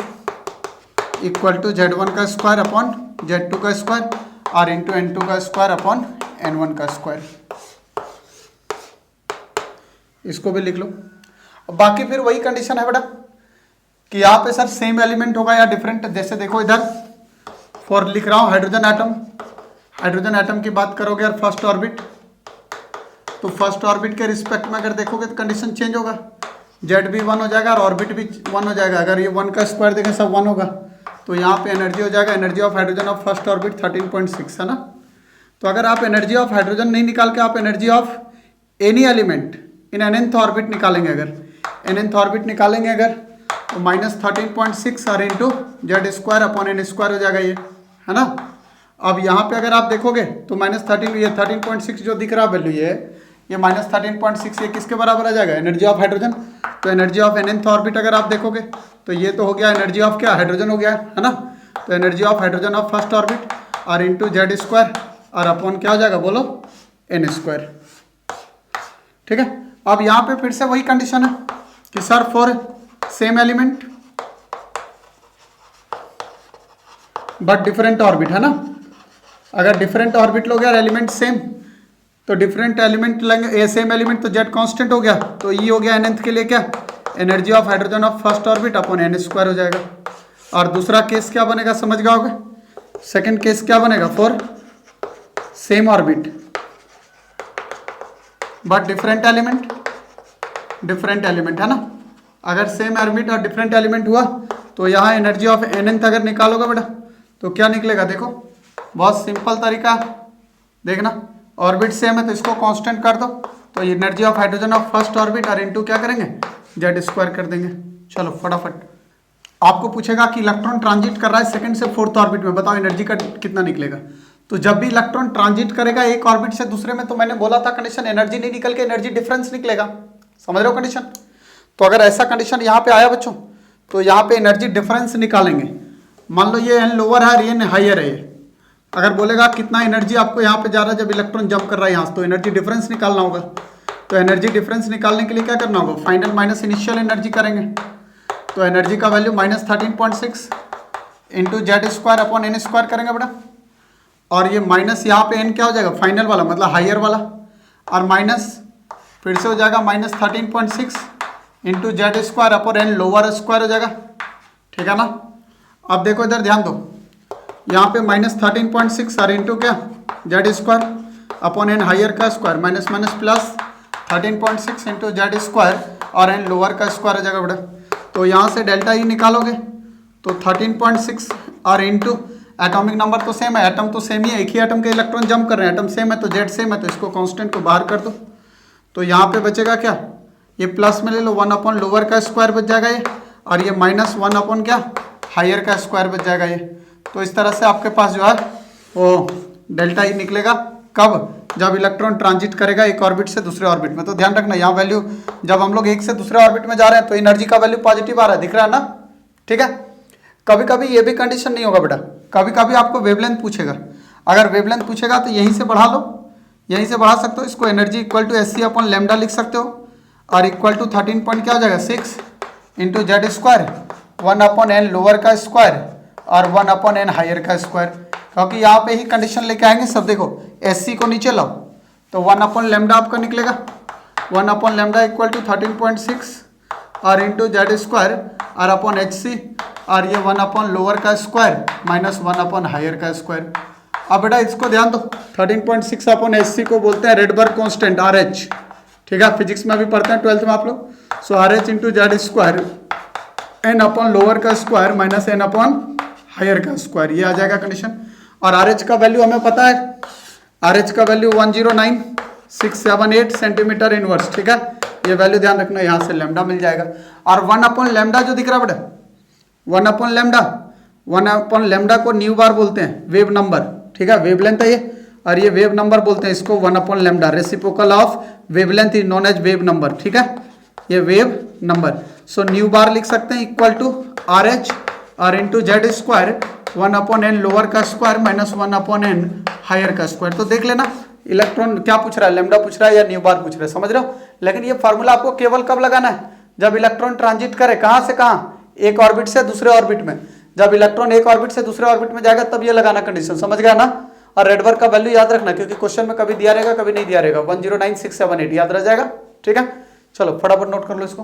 equal to Z1 का स्क्वायर अपॉन Z2 का स्क्वायर और इंटू N2 का स्क्वायर अपॉन N1 का स्क्वायर। इसको भी लिख लो। बाकी फिर वही कंडीशन है बेटा कि यहाँ पे सर सेम एलिमेंट होगा या डिफरेंट। जैसे देखो इधर फॉर लिख रहा हूँ हाइड्रोजन एटम, हाइड्रोजन एटम की बात करोगे यार फर्स्ट ऑर्बिट, तो फर्स्ट ऑर्बिट के रिस्पेक्ट में अगर देखोगे तो कंडीशन चेंज होगा, जेड भी 1 हो जाएगा और ऑर्बिट भी 1 हो जाएगा। अगर ये 1 का स्क्वायर देखें सब 1 होगा, तो यहाँ पे एनर्जी हो जाएगा energy of hydrogen of first orbit 13.6 है ना। तो अगर आप एनर्जी ऑफ हाइड्रोजन नहीं निकाल के आप energy of any element in nth orbit निकालेंगे, अगर nth ऑर्बिट निकालेंगे अगर तो -13.6 और इंटू Z² अपॉन N² हो जाएगा ये, है ना। अब यहाँ पे अगर आप देखोगे तो -13 ये 13.6 जो दिख रहा वैल्यू ये -13.6 ये किसके बराबर आ जाएगा, एनर्जी ऑफ हाइड्रोजन। तो एनर्जी ऑफ nth ऑर्बिट अगर आप देखोगे तो ये तो हो गया एनर्जी ऑफ क्या, हाइड्रोजन हो गया है ना। तो energy of hydrogen of first orbit और इंटू Z² और अपॉन क्या हो जाएगा बोलो N², ठीक है। अब यहाँ पे फिर से वही कंडीशन है कि sir for same element but different orbit, है ना। अगर डिफरेंट ऑर्बिट लोगे और एलिमेंट सेम, तो डिफरेंट एलिमेंट लेंगे सेम एलिमेंट तो Z कांस्टेंट हो गया, तो E हो गया nth के लिए क्या, energy of hydrogen of first orbit upon N² हो जाएगा। और दूसरा केस क्या बनेगा समझ गए, सेकंड केस क्या बनेगा, for same orbit but different element, different element है ना। अगर सेम ऑर्बिट और डिफरेंट एलिमेंट हुआ तो यहाँ एनर्जी ऑफ nth अगर निकालोगे बेटा तो क्या निकलेगा, देखो बहुत सिंपल तरीका देखना। ऑर्बिट सेम है तो इसको कांस्टेंट कर दो, तो energy of hydrogen of first orbit और इनटू क्या करेंगे Z² कर देंगे। चलो फटाफट आपको पूछेगा कि इलेक्ट्रॉन ट्रांजिट कर रहा है सेकंड से फोर्थ ऑर्बिट में, बताओ एनर्जी का कितना निकलेगा। तो जब भी इलेक्ट्रॉन ट्रांजिट करेगा एक ऑर्बिट से दूसरे में, तो मैंने बोला था कंडीशन एनर्जी नहीं निकल के एनर्जी डिफरेंस निकलेगा। समझ रहे हो कंडीशन। तो अगर ऐसा कंडीशन यहाँ पे आया बच्चों तो यहाँ पे एनर्जी डिफरेंस निकालेंगे। मान लो ये n लोअर है और ये हाइयर है, अगर बोलेगा कितना एनर्जी आपको यहाँ पे जा रहा है जब इलेक्ट्रॉन जंप कर रहा है यहाँ से, तो एनर्जी डिफरेंस निकालना होगा। तो एनर्जी डिफरेंस निकालने के लिए क्या करना होगा, फाइनल माइनस इनिशियल एनर्जी करेंगे। तो एनर्जी का value -13.6 into Z² upon N² करेंगे बेटा, और ये माइनस यहाँ पे n क्या हो जाएगा फाइनल वाला मतलब हाइयर वाला, और माइनस फिर से हो जाएगा -13.6 into Z² upon N lower square हो जाएगा, ठीक है ना। अब देखो इधर ध्यान दो, यहाँ पे -13.6 और इंटू क्या Z² अपॉन N हाइयर का square minus minus plus 13.6 into Z² और N लोअर का स्क्वायर हो जाएगा बेटा। तो यहाँ से डेल्टा E निकालोगे तो 13.6 और इंटू एटॉमिक नंबर तो सेम है, एटम तो सेम ही है, एक ही एटम के इलेक्ट्रॉन जंप कर रहे हैं, एटम सेम है तो जेड सेम है, तो इसको कांस्टेंट को बाहर कर दो। तो यहाँ पे बचेगा क्या, ये प्लस में ले लो 1 अपॉन लोअर का स्क्वायर बच जाएगा ये, और ये माइनस 1 अपॉन क्या हायर का स्क्वायर बच जाएगा ये। तो इस तरह से आपके पास जो है वो डेल्टा ई निकलेगा। कब, जब इलेक्ट्रॉन ट्रांजिट करेगा एक ऑर्बिट से दूसरे ऑर्बिट में। तो ध्यान रखना यहाँ वैल्यू, जब हम लोग एक से दूसरे ऑर्बिट में जा रहे हैं तो एनर्जी का वैल्यू पॉजिटिव आ रहा है, दिख रहा है ना, ठीक है। कभी कभी ये भी कंडीशन नहीं होगा बेटा, कभी कभी आपको वेवलेंथ पूछेगा, अगर वेवलेंथ पूछेगा तो यहीं से बढ़ा लो, यहीं से बढ़ा सकते हो इसको, energy equal to S C upon lambda लिख सकते हो, और इक्वल टू 13 पॉइंट क्या हो जाएगा 6 into Z square 1 upon N lower का स्क्वायर और 1 अपॉन एन हायर का स्क्वायर, क्योंकि यहाँ पे ही कंडीशन लेके आएंगे सब। देखो एस सी को नीचे लाओ तो 1 अपॉन लेमडा आपका निकलेगा, 1 अपॉन लेमडा इक्वल टू 13.6 और इंटू जेड स्क्वायर और अपॉन एच सी, और ये 1 अपॉन लोअर का स्क्वायर माइनस 1 अपॉन हायर का स्क्वायर। अब बेटा इसको ध्यान दो, 13.6 अपॉन एच सी को बोलते हैं रेडबर्ग कांस्टेंट आर एच, ठीक है, फिजिक्स में भी पढ़ते हैं 12th में आप लोग। So R H into Z square N upon lower का square minus N upon higher का स्क्वायर, ये आ जाएगा कंडीशन। और आर एच का वैल्यू हमें पता है, आर एच का वैल्यू 109,678 सेंटीमीटर इनवर्स, ठीक है, ये वैल्यू ध्यान रखना, यहाँ से लेमडा मिल जाएगा। और 1 अपॉन लेमडा जो दिख रहा है बेटा, 1 अपॉन लेमडा, 1 अपॉन लेमडा को न्यू बार बोलते हैं, वेव नंबर, ठीक है, वेवलेंथ है ये, और ये वेव नंबर बोलते हैं इसको 1 upon lambda, reciprocal of wavelength is known as wave number, ठीक है, ये wave number. So nu bar लिख सकते हैं इक्वल टू आर एच और into Z square 1 upon N lower का square minus 1 upon N higher का स्क्वायर। तो देख लेना इलेक्ट्रॉन क्या पूछ रहा है, लेमडा पूछ रहा है या न्यू बार पूछ रहा है, समझ रहे हो। लेकिन ये फार्मूला आपको केवल कब लगाना है, जब इलेक्ट्रॉन ट्रांजिट करे, कहाँ से कहाँ, एक ऑर्बिट से दूसरे ऑर्बिट में। जब इलेक्ट्रॉन एक ऑर्बिट से दूसरे ऑर्बिट में जाएगा तब ये लगाना कंडीशन, समझ गया ना। और रेडबर्ग का वैल्यू याद रखना, क्योंकि क्वेश्चन में कभी दिया रहेगा कभी नहीं दिया रहेगा, 109,678 याद रह जाएगा, ठीक है। चलो फटाफट नोट कर लो इसको।